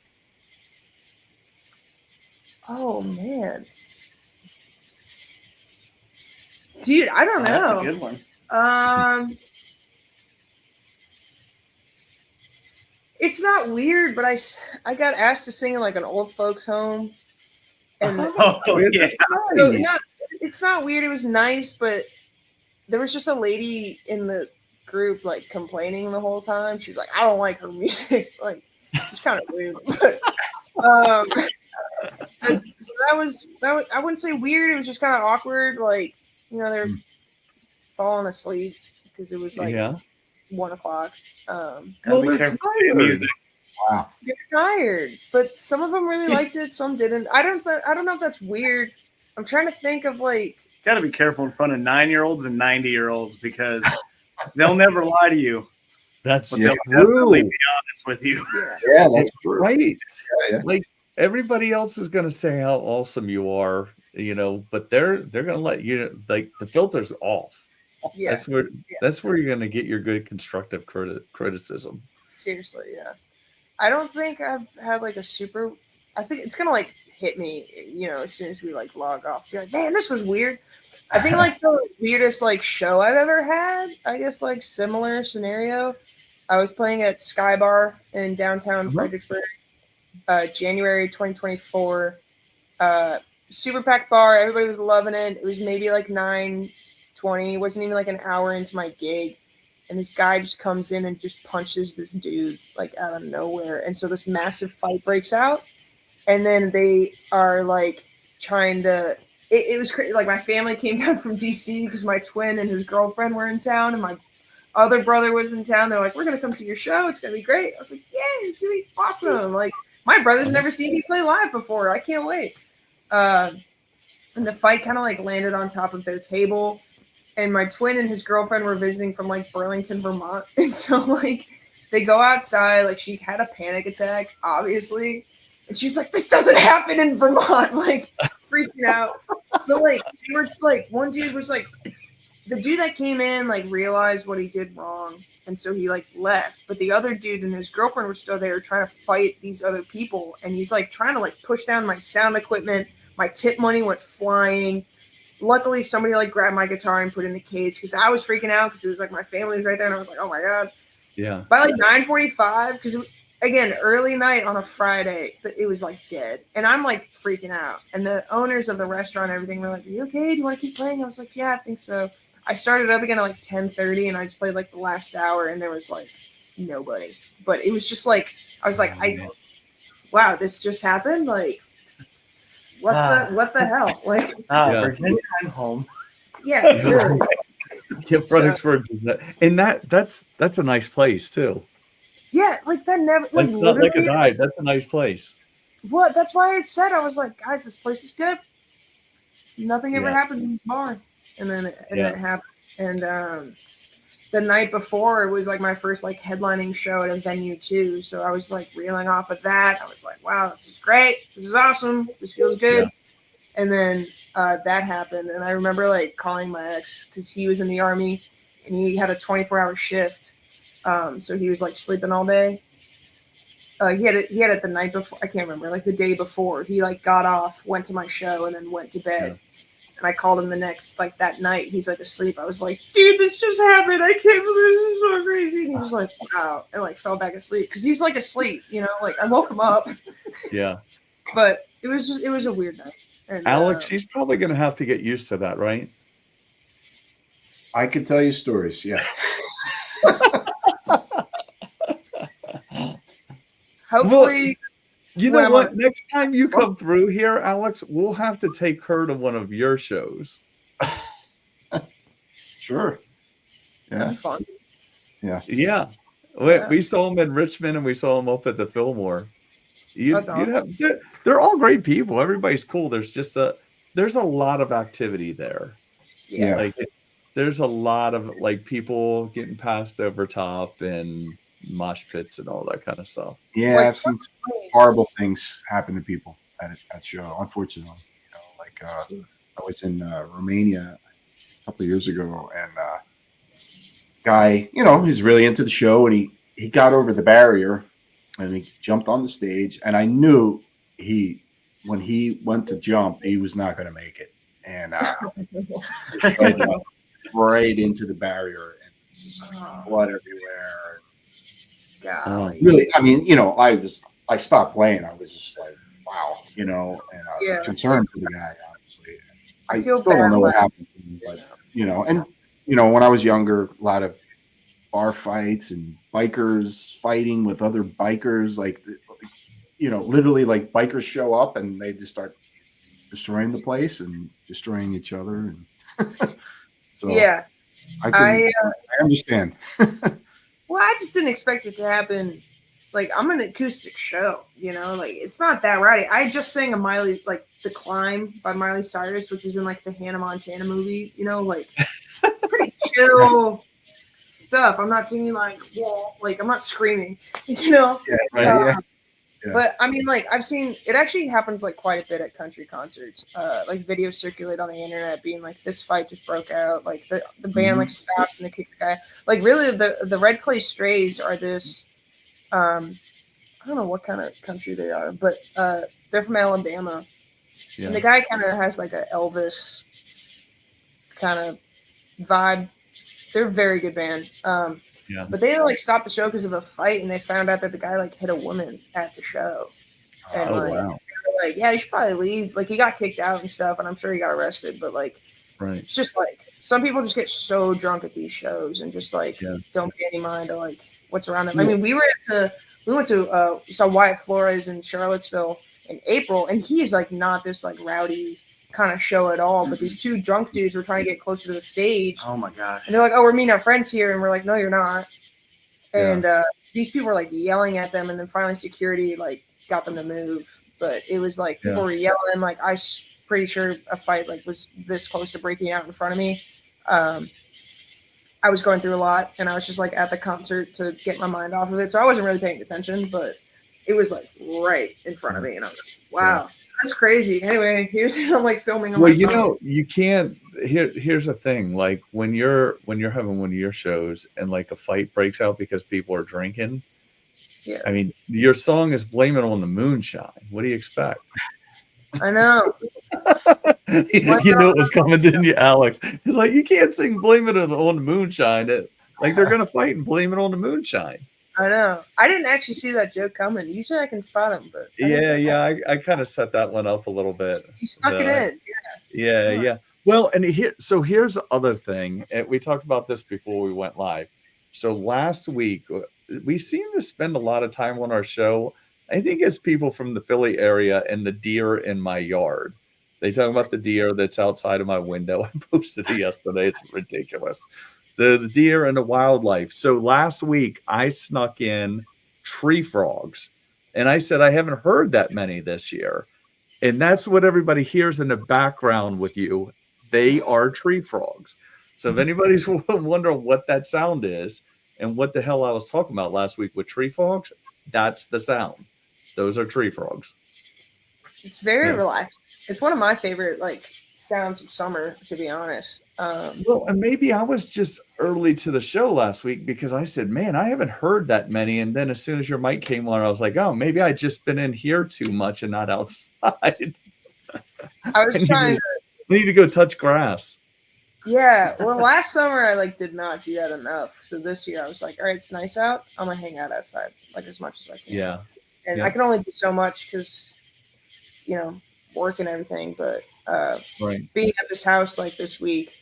Oh man, dude, I don't know. That's a good one. It's not weird, but I got asked to sing in like an old folks home, and it's not weird. It was nice, but there was just a lady in the group like complaining the whole time. She's like, I don't like her music. Like, it's kind of weird. But, so that was I wouldn't say weird. It was just kind of awkward. Like, you know, they're falling asleep because it was like 1 o'clock. Well, they're tired. Wow. They're tired, but some of them really liked it. Some didn't. I don't know if that's weird. I'm trying to think of like. Got to be careful in front of 9-year-olds and 90-year-olds because they'll never lie to you. That's true. They'll be honest with you. Yeah, that's true. Right. Yeah. Like everybody else is going to say how awesome you are, you know, but they're going to let you, like, the filter's off. Yeah. That's where you're going to get your good constructive criticism. Seriously, yeah. I don't think I've had like a super. I think it's gonna like hit me, you know, as soon as we like log off. Be like, man, this was weird. I think like the weirdest like show I've ever had. I guess like similar scenario. I was playing at Sky Bar in downtown Fredericksburg, January 2024. Super packed bar. Everybody was loving it. It was maybe like 9:20. It wasn't even like an hour into my gig. And this guy just comes in and just punches this dude like out of nowhere. And so this massive fight breaks out. And then they are like trying to, it was crazy. Like my family came down from DC because my twin and his girlfriend were in town and my other brother was in town. They're like, we're going to come see your show. It's going to be great. I was like, yeah, it's going to be awesome. Like my brother's never seen me play live before. I can't wait. And the fight kind of like landed on top of their table. And my twin and his girlfriend were visiting from like Burlington, Vermont. And so like they go outside, like she had a panic attack, obviously. And she's like, this doesn't happen in Vermont, like freaking out. But like they were like, one dude was like, the dude that came in like realized what he did wrong. And so he like left. But the other dude and his girlfriend were still there trying to fight these other people. And he's like trying to like push down my sound equipment. My tip money went flying. Luckily, somebody like grabbed my guitar and put it in the case because I was freaking out because it was like my family was right there and I was like, oh my God. Yeah. By like 9:45, because again, early night on a Friday, it was like dead. And I'm like freaking out. And the owners of the restaurant and everything were like, are you okay? Do you want to keep playing? I was like, yeah, I think so. I started up again at like 10:30 and I just played like the last hour and there was like nobody. But it was just like, I was like, wow, this just happened? Like, what the hell? Like, Virginia, I'm home. Yeah, really. Yeah, Fredericksburg, and that's a nice place too. Yeah, like that never. That's like, not like a dive. That's a nice place. What? That's why I said I was like, guys, this place is good. Nothing ever happens in this bar, and then it happened. And the night before, it was like my first like headlining show at a venue too. So I was like reeling off of that. I was like, wow, this is great. This is awesome. This feels good. Yeah. And then that happened. And I remember like calling my ex because he was in the Army and he had a 24-hour shift. So he was like sleeping all day. He had it the night before. I can't remember, like the day before. He like got off, went to my show, and then went to bed. Yeah. And I called him the next, like that night. He's like asleep. I was like, dude, this just happened. I can't believe this is so crazy. And he was like, wow, and like fell back asleep because he's like asleep. You know, like I woke him up. Yeah. But it was a weird night. And, Alex, she's probably going to have to get used to that, right? I can tell you stories. Yeah. hopefully, You when know I'm what? on- Next time you come through here, Alex, we'll have to take her to one of your shows. Sure. Yeah. that'd be fun. Yeah. Yeah. We saw them in Richmond and we saw them up at the Fillmore. That's awesome. They're all great people. Everybody's cool. There's just there's a lot of activity there. Yeah. Like there's a lot of like people getting passed over top and mosh pits and all that kind of stuff. Yeah, Like, I've seen horrible things happen to people at show, unfortunately. You know, like I was in Romania a couple of years ago, and guy, you know, he's really into the show, and he got over the barrier and he jumped on the stage, and I knew when he went to jump, he was not going to make it, and right into the barrier, and just blood everywhere. Golly. Really, I mean, you know, I stopped playing. I was just like, wow, you know, and I was concerned for the guy, honestly. I feel still don't bad, know what but- happened to him, but you know, and you know, when I was younger, a lot of bar fights and bikers fighting with other bikers, like, you know, literally like bikers show up and they just start destroying the place and destroying each other. And so Yeah. I understand. Well, I just didn't expect it to happen. Like, I'm an acoustic show, you know, like it's not that rowdy. I just sang a Miley, like The Climb by Miley Cyrus, which was in like the Hannah Montana movie, you know, like pretty chill stuff. I'm not singing like, whoa, like I'm not screaming, you know. Yeah, right. Yeah. But I mean, like I've seen it actually happens like quite a bit at country concerts. Like videos circulate on the internet being like this fight just broke out. Like the band like stops and they kick the guy. Like really, the Red Clay Strays are this. I don't know what kind of country they are, but they're from Alabama. Yeah. And the guy kind of has like a Elvis kind of vibe. They're a very good band. Yeah. But they like stopped the show because of a fight, and they found out that the guy like hit a woman at the show. And Oh, like, wow. they were like, yeah, you should probably leave. Like he got kicked out and stuff, and I'm sure he got arrested. But like, Right. it's just like some people just get so drunk at these shows and just like Yeah. don't pay any mind to like what's around them. I mean, we went to saw Wyatt Flores in Charlottesville in April, and he's like not this like rowdy kind of show at all. But these two drunk dudes were trying to get closer to the stage. Oh my gosh. And they're like, oh, we're meeting our friends here. And we're like, no, you're not. And these people were like yelling at them. And then finally security like got them to move. But it was like people were yelling. Like I'm pretty sure a fight like was this close to breaking out in front of me. I was going through a lot and I was just like at the concert to get my mind off of it. So I wasn't really paying attention, but it was like right in front of me. And I was like, wow. That's crazy. Anyway, I'm like filming on Well, my you phone. know, you can't. Here's the thing. Like when you're having one of your shows and like a fight breaks out because people are drinking. Yeah. I mean, your song is "Blame It on the Moonshine." What do you expect? I know. You knew it was coming, didn't you, Alex? It's like you can't sing "Blame It on the Moonshine." Like they're gonna fight and blame it on the moonshine. I know. I didn't actually see that joke coming. Usually I can spot him, but I kind of set that one up a little bit. you snuck it in. Yeah. Well, and here's the other thing. We talked about this before we went live. So last week, we seem to spend a lot of time on our show. I think it's people from the Philly area and the deer in my yard. They talk about the deer that's outside of my window. I posted it yesterday. It's ridiculous. So the deer and the wildlife. So last week I snuck in tree frogs, and I said I haven't heard that many this year, and that's what everybody hears in the background with you. They are tree frogs. So if anybody's wondering what that sound is and what the hell I was talking about last week with tree frogs, that's the sound. Those are tree frogs. It's very relaxing. It's one of my favorite like sounds of summer, to be honest. Well, and maybe I was just early to the show last week because I said, man, I haven't heard that many. And then as soon as your mic came on, I was like, oh, maybe I just been in here too much and not outside. I was trying I need to go touch grass. Yeah, well, last summer I like did not do that enough. So this year I was like, all right, it's nice out. I'm gonna hang out outside like as much as I can. Yeah. And Yeah. I can only do so much because, work and everything. But Right. being at this house like this week,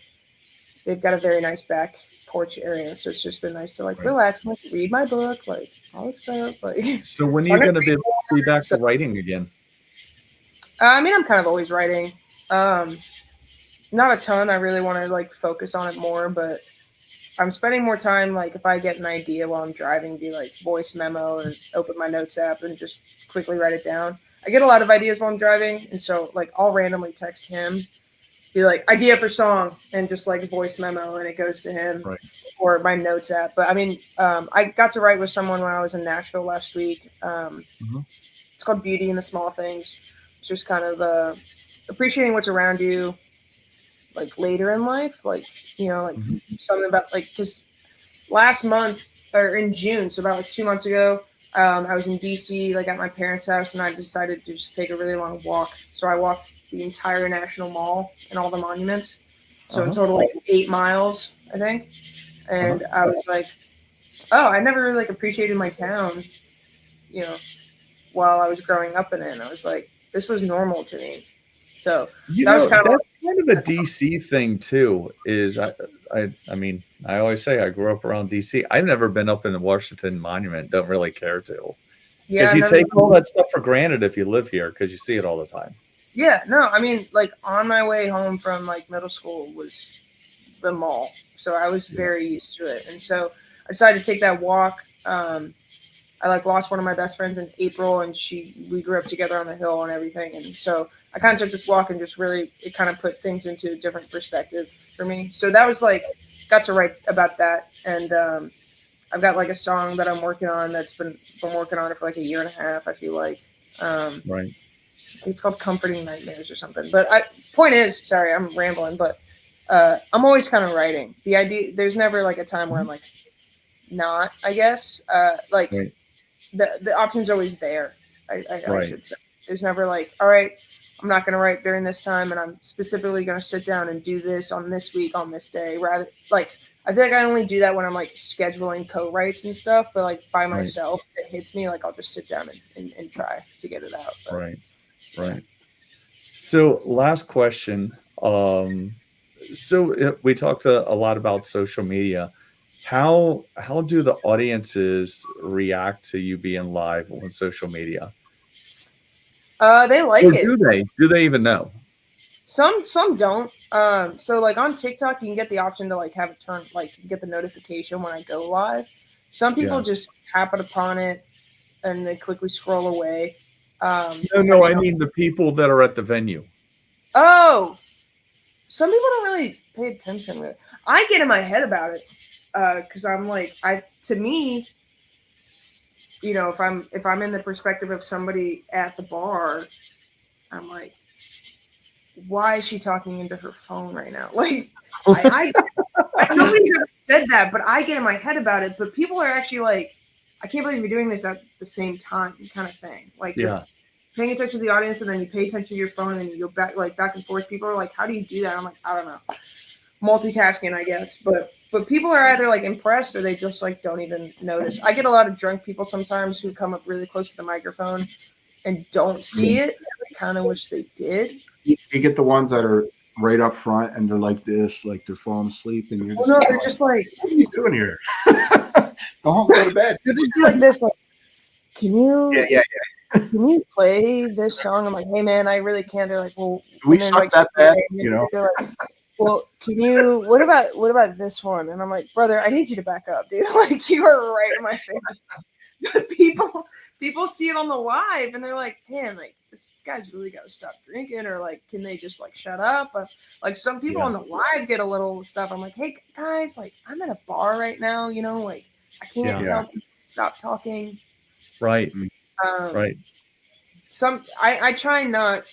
they've got a very nice back porch area, so it's just been nice to like relax, like read my book, like all this stuff. Like, So when are you gonna be back to writing again? I mean, I'm kind of always writing. Not a ton. I really want to like focus on it more, but I'm spending more time like if I get an idea while I'm driving, do like voice memo or open my notes app and just quickly write it down. I get a lot of ideas while I'm driving, and so like I'll randomly text him, be like idea for song, and just like voice memo, and it goes to him or my notes app. But I mean, I got to write with someone when I was in Nashville last week. It's called Beauty in the Small Things. It's just kind of appreciating what's around you. Like later in life, like, something about like, because last month or in June, so about like 2 months ago, I was in DC, like at my parents' house, and I decided to just take a really long walk. So I walked the entire National Mall and all the monuments. So in total, like 8 miles, I think. And I was like, oh, I never really like appreciated my town, while I was growing up in it. And I was like, this was normal to me. So that was kind of the DC thing too. Is I mean, I always say I grew up around DC. I've never been up in the Washington Monument. Don't really care to. Yeah, because you take all that stuff for granted if you live here because you see it all the time. Yeah, no, I mean, like on my way home from like middle school was the mall, so I was very used to it, and so I decided to take that walk. I like lost one of my best friends in April, and we grew up together on the hill and everything, and so I kind of took this walk and just really it kind of put things into a different perspective for me. So that was like got to write about that, and I've got like a song that I'm working on that's been working on it for like a year and a half. I feel like right. It's called Comforting Nightmares or something. But point is, sorry, I'm rambling, but I'm always kind of writing. The idea there's never like a time where I'm like not. I guess like. Right. The option's always there. I should say. There's never like, all right, I'm not going to write during this time, and I'm specifically going to sit down and do this on this week on this day. Rather, like I feel like I only do that when I'm like scheduling co-writes and stuff. But like by myself, it hits me. Like I'll just sit down and try to get it out. But, Right. So last question. So we talked a lot about social media. How do the audiences react to you being live on social media? They like or it. Do they even know? Some don't. So like on TikTok, you can get the option to like have it turn, like get the notification when I go live. Some people just happen upon it and they quickly scroll away. No, I mean the people that are at the venue. Oh, some people don't really pay attention to it. I get in my head about it. Because I'm like, to me, if I'm in the perspective of somebody at the bar, I'm like, why is she talking into her phone right now? Like, I nobody's ever said that, but I get in my head about it. But people are actually like, I can't believe you're doing this at the same time, kind of thing. Like, paying attention to the audience, and then you pay attention to your phone, and then you go back and forth. People are like, how do you do that? I'm like, I don't know. Multitasking, I guess, but people are either like impressed or they just like don't even notice. I get a lot of drunk people sometimes who come up really close to the microphone and don't see it. I kind of wish they did. You get the ones that are right up front and they're like this, like they're falling asleep, and you're just they're just like, what are you doing here? Don't go to bed. They'll just be like this, like, can you? Yeah. Can you play this song? I'm like, hey man, I really can't. They're like, well, we suck like, that bad, They're like, well, can you? What about this one? And I'm like, brother, I need you to back up, dude. Like, you are right in my face. But people see it on the live, and they're like, man, like this guy's really got to stop drinking, or like, can they just like shut up? Like some people on the live get a little stuff. I'm like, hey guys, like I'm at a bar right now, like I can't tell people to stop talking. Right. Right. I try not.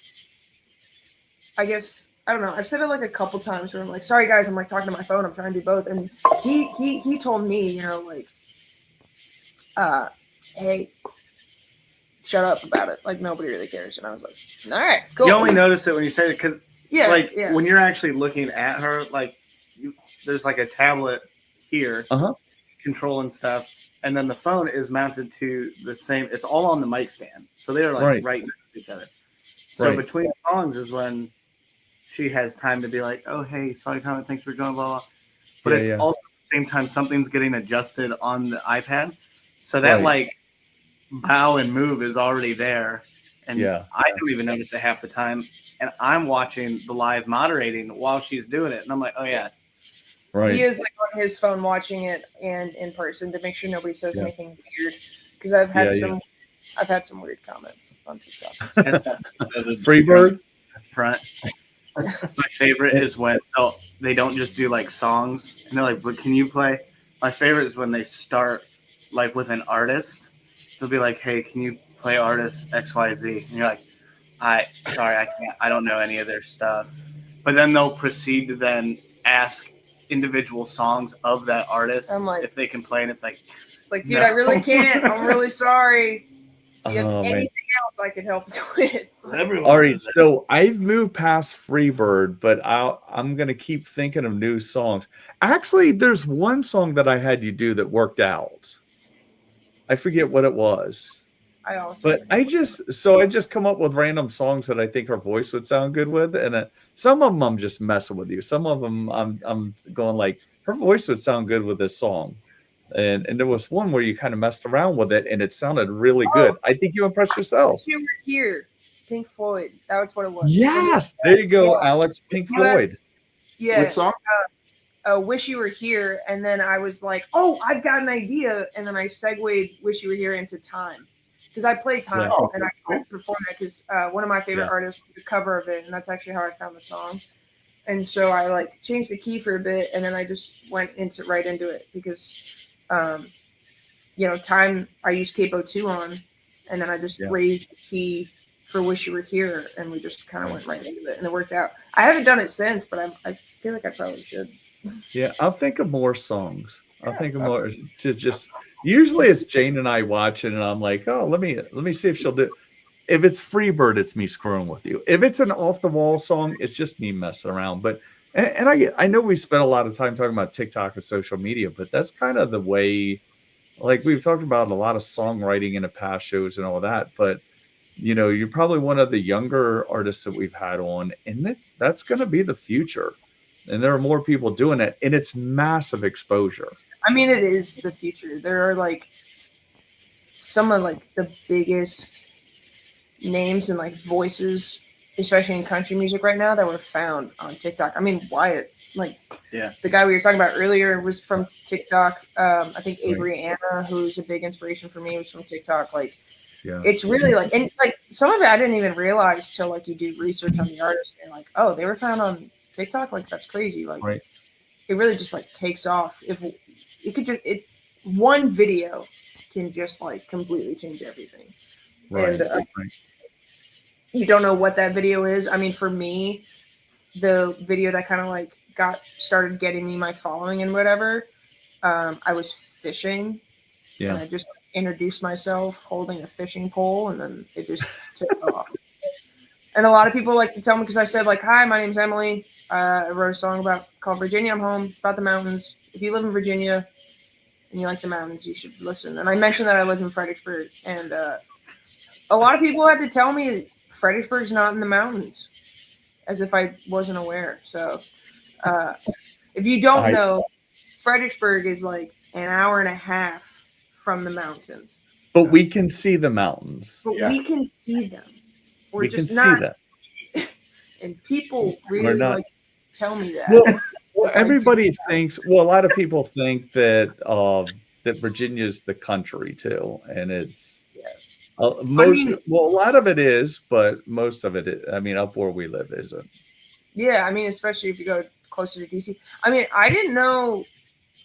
I guess I don't know. I've said it like a couple times where I'm like, sorry guys, I'm like talking to my phone. I'm trying to do both. And he told me, you know, like, hey, shut up about it. Like nobody really cares. And I was like, all right, cool. You only notice it when you say it because, yeah, when you're actually looking at her, like, there's like a tablet here, controlling stuff, and then the phone is mounted to the same. It's all on the mic stand, so they're like right next to each other. So between songs is when she has time to be like, oh, hey, saw your comment, thanks for joining, blah, blah. But it's also at the same time something's getting adjusted on the iPad. So that like bow and move is already there. And I don't even notice it half the time. And I'm watching the live moderating while she's doing it. And I'm like, oh, yeah. Right. He is like on his phone watching it and in person to make sure nobody says anything weird. Because I've had some weird comments on TikTok. Freebird? Front. My favorite is when they don't just do like songs and they're like, but can you play? My favorite is when they start like with an artist. They'll be like, hey, can you play artist XYZ? And you're like, sorry, I can't. I don't know any of their stuff. But then they'll proceed to then ask individual songs of that artist if they can play. And it's like, dude, no. I really can't. I'm really sorry. Do you have anything else I can help you with? All right, so I've moved past Freebird, but I'm going to keep thinking of new songs. Actually, there's one song that I had you do that worked out. I forget what it was. I just come up with random songs that I think her voice would sound good with, and some of them I'm just messing with you. Some of them I'm going like, her voice would sound good with this song. And there was one where you kind of messed around with it, and it sounded really good. I think you impressed yourself. You were here, Pink Floyd. That was what it was. Yes, there you go, Alex. Pink Floyd. Yeah. What song? Wish You Were Here. And then I was like, oh, I've got an idea. And then I segued Wish You Were Here into Time. Because I played Time and I performed that because one of my favorite artists did a cover of it. And that's actually how I found the song. And so I like changed the key for a bit. And then I just went right into it because Time I used Capo 2 on, and then I just raised the key for Wish You Were Here, and we just kind of went right into it, and it worked out. I haven't done it since, but I feel like I probably should. Yeah, I'll think of more songs. I'll think of more to just. Usually it's Jane and I watching, and I'm like, oh, let me see if she'll do. If it's Freebird, it's me screwing with you. If it's an off the wall song, it's just me messing around. But and I know we spent a lot of time talking about TikTok and social media, but that's kind of the way. Like we've talked about a lot of songwriting in the past shows and all that, but you're probably one of the younger artists that we've had on, and that's going to be the future. And there are more people doing it, and it's massive exposure. I mean, it is the future. There are like some of like the biggest names and like voices, especially in country music right now, that were found on TikTok. I mean, Wyatt. Like the guy we were talking about earlier was from TikTok. I think Avery Anna, who's a big inspiration for me, was from TikTok. Like, it's really like, and like some of it I didn't even realize till like you do research on the artist and like, oh, they were found on TikTok. Like that's crazy. Like, it really just like takes off. If it could just one video can just like completely change everything. Right. And you don't know what that video is. I mean, for me, the video that kind of like started getting me my following and whatever. I was fishing, and I just introduced myself holding a fishing pole, and then it just took off. And a lot of people like to tell me because I said like, "Hi, my name's Emily. I wrote a song called Virginia. I'm Home. It's about the mountains. If you live in Virginia and you like the mountains, you should listen." And I mentioned that I live in Fredericksburg, and a lot of people had to tell me Fredericksburg's not in the mountains, as if I wasn't aware. So. If you don't know, Fredericksburg is like an hour and a half from the mountains. But we can see the mountains. But we can see them. We just can not. See them. And people really like tell me that. Well, everybody thinks. Well, a lot of people think that that Virginia's the country too, and it's. A lot of it is, but most of it, up where we live isn't. Yeah, especially if you go closer to DC. I didn't know,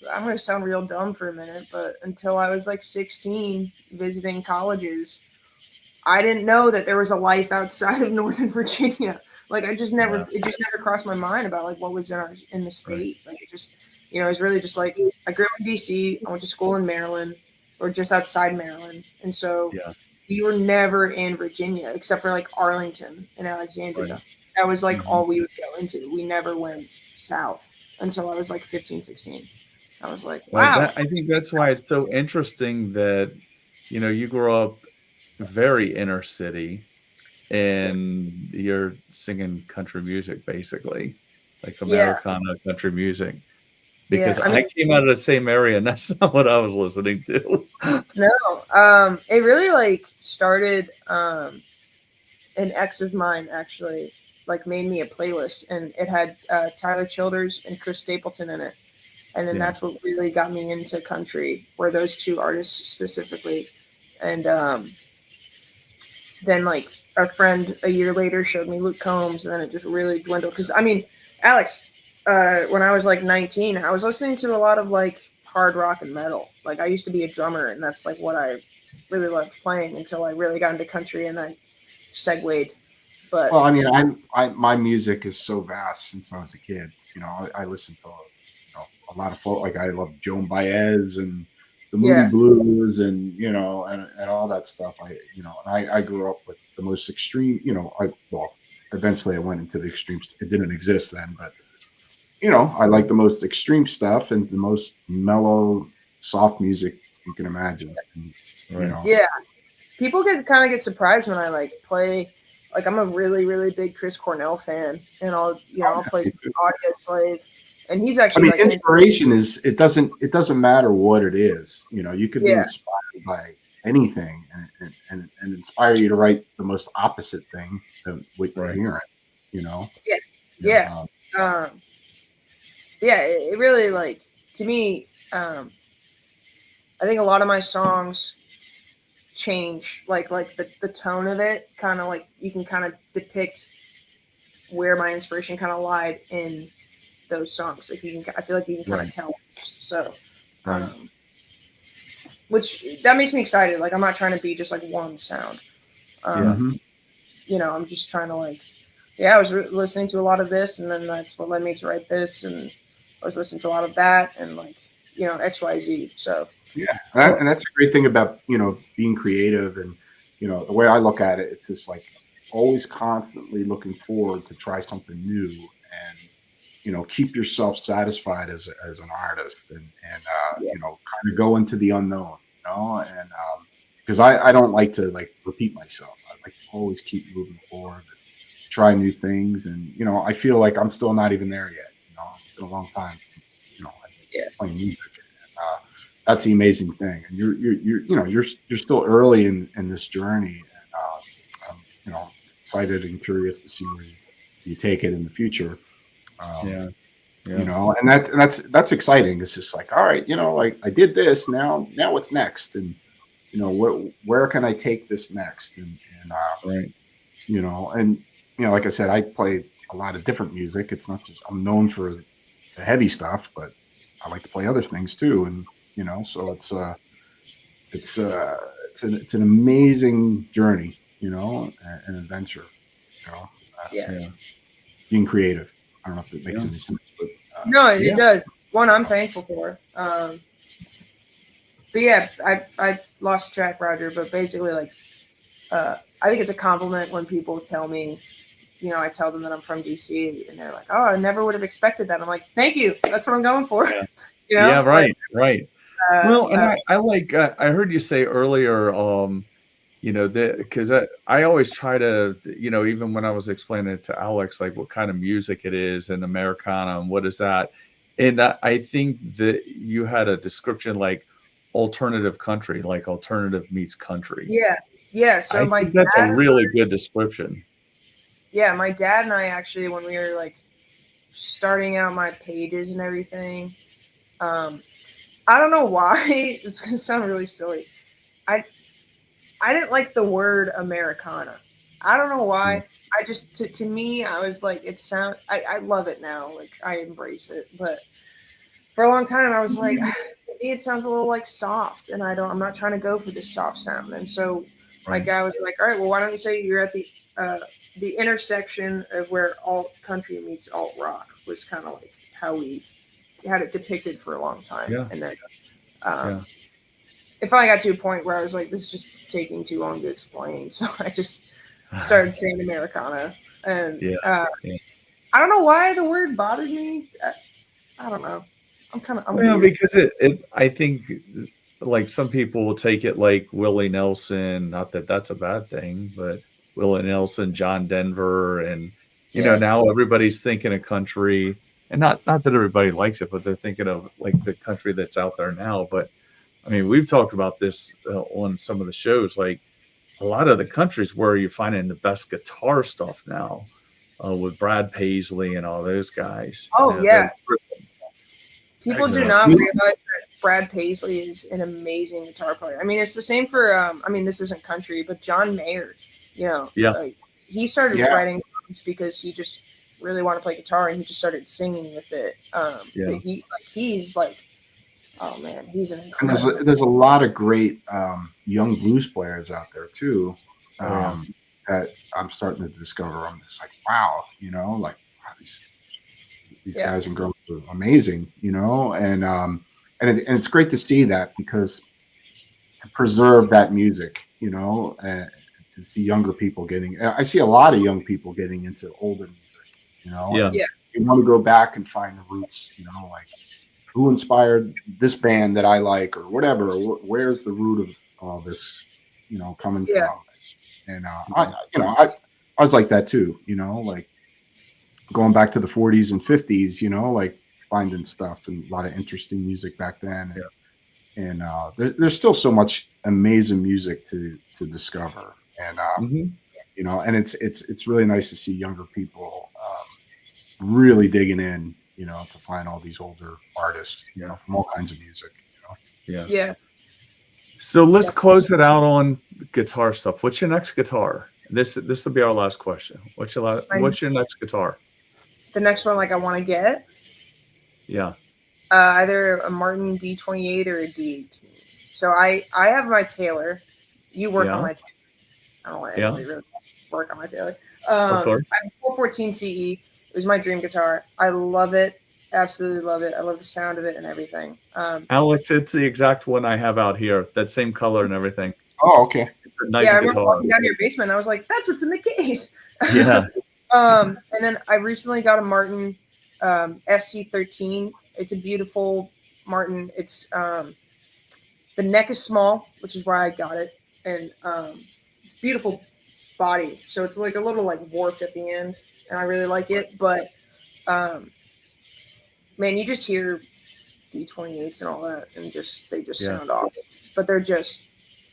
I'm going to sound real dumb for a minute, but until I was like 16 visiting colleges, I didn't know that there was a life outside of Northern Virginia. Like I just never, it just never crossed my mind about like what was in the state. Like it just, you know, it was really just like I grew up in DC. I went to school in Maryland, or just outside Maryland, and so we were never in Virginia except for like Arlington and Alexandria. Right. That was like all we would go into. We never went south until I was like 15, 16. I was like, wow. I think that's why it's so interesting that, you know, you grew up very inner city and you're singing country music, basically, like Americana country music. Because I came out of the same area, and that's not what I was listening to. No, it really like started. An ex of mine actually like made me a playlist, and it had Tyler Childers and Chris Stapleton in it, and then that's what really got me into country, were those two artists specifically, and then like our friend a year later showed me Luke Combs, and then it just really dwindled. Because I mean, Alex. When I was like 19, I was listening to a lot of like hard rock and metal. Like I used to be a drummer, and that's like what I really loved playing until I really got into country and I segued. But well, I mean, my music is so vast since I was a kid. You know, I listen to a lot of folk. Like I love Joan Baez and the Moody Blues, and you know, and all that stuff. I grew up with the most extreme. You know, eventually I went into the extremes. It didn't exist then, but. You know, I like the most extreme stuff and the most mellow, soft music you can imagine. And, you know. Yeah, people kind of get surprised when I like play. Like I'm a really, really big Chris Cornell fan, and I'll play Audio Slave, and he's actually. I mean, inspiration is it doesn't matter what it is. You know, you could be inspired by anything, and inspire you to write the most opposite thing than what you're hearing. You know. Yeah, it really, like, to me, I think a lot of my songs change, like the tone of it, kind of like you can kind of depict where my inspiration kind of lied in those songs. Like I feel like you can kind of tell. So, which that makes me excited. Like I'm not trying to be just like one sound. You know, I'm just trying to like, I was listening to a lot of this, and then that's what led me to write this, and I was listening to a lot of that, and like, you know, XYZ. So and that's a great thing about, you know, being creative, and you know, the way I look at it, it's just like always constantly looking forward to try something new, and you know, keep yourself satisfied as an artist, and you know, kind of go into the unknown, you know, and because I don't like to like repeat myself. I like to always keep moving forward, try new things, and you know, I feel like I'm still not even there yet. It's been a long time since, you know, I've been playing music. That's the amazing thing, and you're still early in this journey, and I'm, you know, excited and curious to see where you take it in the future. You know, and that's exciting. It's just like, all right, you know, like I did this, now what's next, and you know, where can I take this next, and you know, and you know, like I said, I play a lot of different music. It's not just I'm known for the heavy stuff, but I like to play other things too. And you know, so it's an amazing journey, you know, an adventure, you know. Being creative. I don't know if it makes any sense, but no, it does. One I'm thankful for. But yeah, I lost track, Roger. But basically, like, I think it's a compliment when people tell me, you know, I tell them that I'm from DC, and they're like, "Oh, I never would have expected that." I'm like, "Thank you. That's what I'm going for." You know? Right. Well, and I like I heard you say earlier, you know, that because I always try to, you know, even when I was explaining it to Alex, like what kind of music it is and Americana and what is that, and I think that you had a description like alternative country, like alternative meets country. Yeah. So I think that's a really good description. Yeah, my dad and I actually, when we were like starting out my pages and everything, I don't know why it's gonna sound really silly. I didn't like the word Americana. I don't know why. I just to me I was like I love it now. Like I embrace it. But for a long time I was like, it sounds a little like soft, and I'm not trying to go for this soft sound. And so my dad was like, all right, well, why don't you say you're at the the intersection of where alt country meets alt rock was kind of like how we had it depicted for a long time. Yeah. And then Yeah. it finally got to a point where I was like, this is just taking too long to explain. So I just started saying Americana. And Yeah. I don't know why the word bothered me. I don't know. I'm Well, weird. because I think like some people will take it like Willie Nelson, not that that's a bad thing, but Willie Nelson, John Denver, and you know, Yeah. now everybody's thinking a country, and not that everybody likes it, but they're thinking of like the country that's out there now. But I mean, we've talked about this on some of the shows, like a lot of the countries where you're finding the best guitar stuff now, with Brad Paisley and all those guys. Oh, You know, yeah. they're- People do Yeah. not realize that Brad Paisley is an amazing guitar player. I mean, it's the same for, I mean, this isn't country, but John Mayer, you know, Yeah. like, he started Yeah. writing songs because he just really wanted to play guitar and he just started singing with it. Yeah. But he's like, oh man, he's an And incredible. there's a lot of great young blues players out there too, Oh, that I'm starting to discover. I'm just like, wow, you know, like wow, these Yeah. guys and girls are amazing, you know, and it's great to see that, because to preserve that music, you know, and to see younger people getting. I see a lot of young people getting into older music, you know. Yeah. And Yeah. you want to go back and find the roots, you know, like who inspired this band that I like, or whatever. Or where's the root of all this, you know, coming Yeah. from? And I was like that too, you know, like going back to the 40s and 50s, you know, like finding stuff and a lot of interesting music back then. And there's still so much amazing music to discover. And Mhm. you know, and it's really nice to see younger people really digging in, you know, to find all these older artists, you know, from all kinds of music, you know. Yeah. Yeah. So let's close it out on guitar stuff. What's your next guitar? This will be our last question. What's your next guitar? The next one, like I want to get Yeah. either a Martin D28 or a D18. So I have my Taylor. You work on Yeah. my Taylor. I don't want Yeah. anybody really work on my Taylor. Of course. I have a 414 CE. It was my dream guitar. I love it. Absolutely love it. I love the sound of it and everything. Alex, it's the exact one I have out here. That same color and everything. Oh, okay. It's a nice yeah, I remember guitar. walking down to your basement. And I was like, "That's what's in the case." Yeah. And then I recently got a Martin SC13. It's a beautiful Martin. It's the neck is small, which is why I got it, and it's beautiful body. So it's like a little like warped at the end, and I really like it. But man, you just hear D28s and all that, and they just sound awesome. But they're just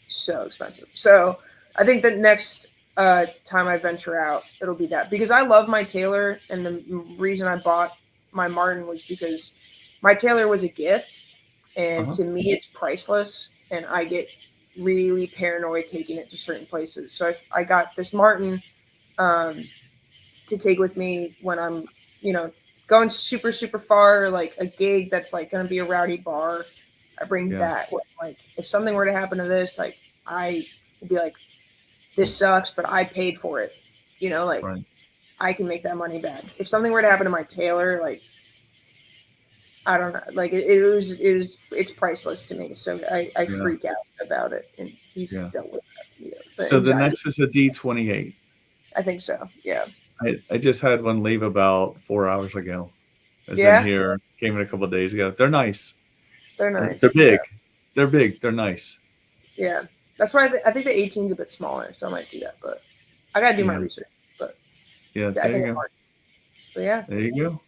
so expensive. So I think that next time I venture out, it'll be that, because I love my Taylor, and the reason I bought my Martin was because my Taylor was a gift, and to me it's priceless, and I get really paranoid taking it to certain places. So I got this Martin to take with me when I'm, you know, going super, super far, like a gig that's like going to be a rowdy bar. I bring that. Like, if something were to happen to this, like, I would be like, this sucks, but I paid for it. You know, like, I can make that money back. If something were to happen to my Taylor, like, I don't know, like it's priceless to me. So I freak out about it, and he's dealt with that. You know, so the next is a D28. I think so. Yeah. I just had one leave about 4 hours ago. It's Yeah? in here. Came in a couple of days ago. They're nice. They're nice. They're big. Yeah. They're big. They're nice. Yeah. That's why I think the 18's a bit smaller, so I might do that. But I gotta do my research. But yeah, there you go. So yeah. There you go.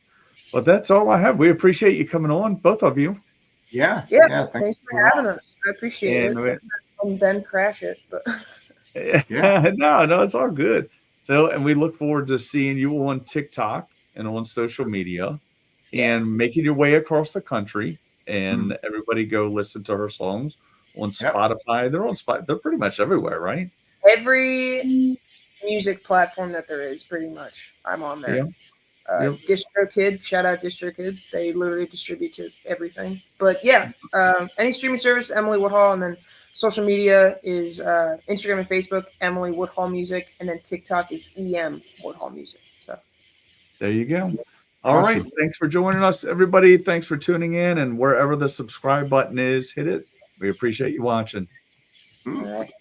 Well, that's all I have. We appreciate you coming on, both of you. Yeah. Thanks for having us. I appreciate it. And then crash it, but no, it's all good. So, and we look forward to seeing you on TikTok and on social media, and making your way across the country. And everybody go listen to her songs on Spotify. They're on Spotify. They're pretty much everywhere, right? Every music platform that there is, pretty much, I'm on there. DistroKid, shout out DistroKid. They literally distribute to everything. But yeah, any streaming service, Emily Woodhull, and then Social media is Instagram and Facebook, Emily Woodhull Music, and then TikTok is EM Woodhull Music. So there you go. All right. Awesome. Thanks for joining us, everybody. Thanks for tuning in. And wherever the subscribe button is, hit it. We appreciate you watching. all right.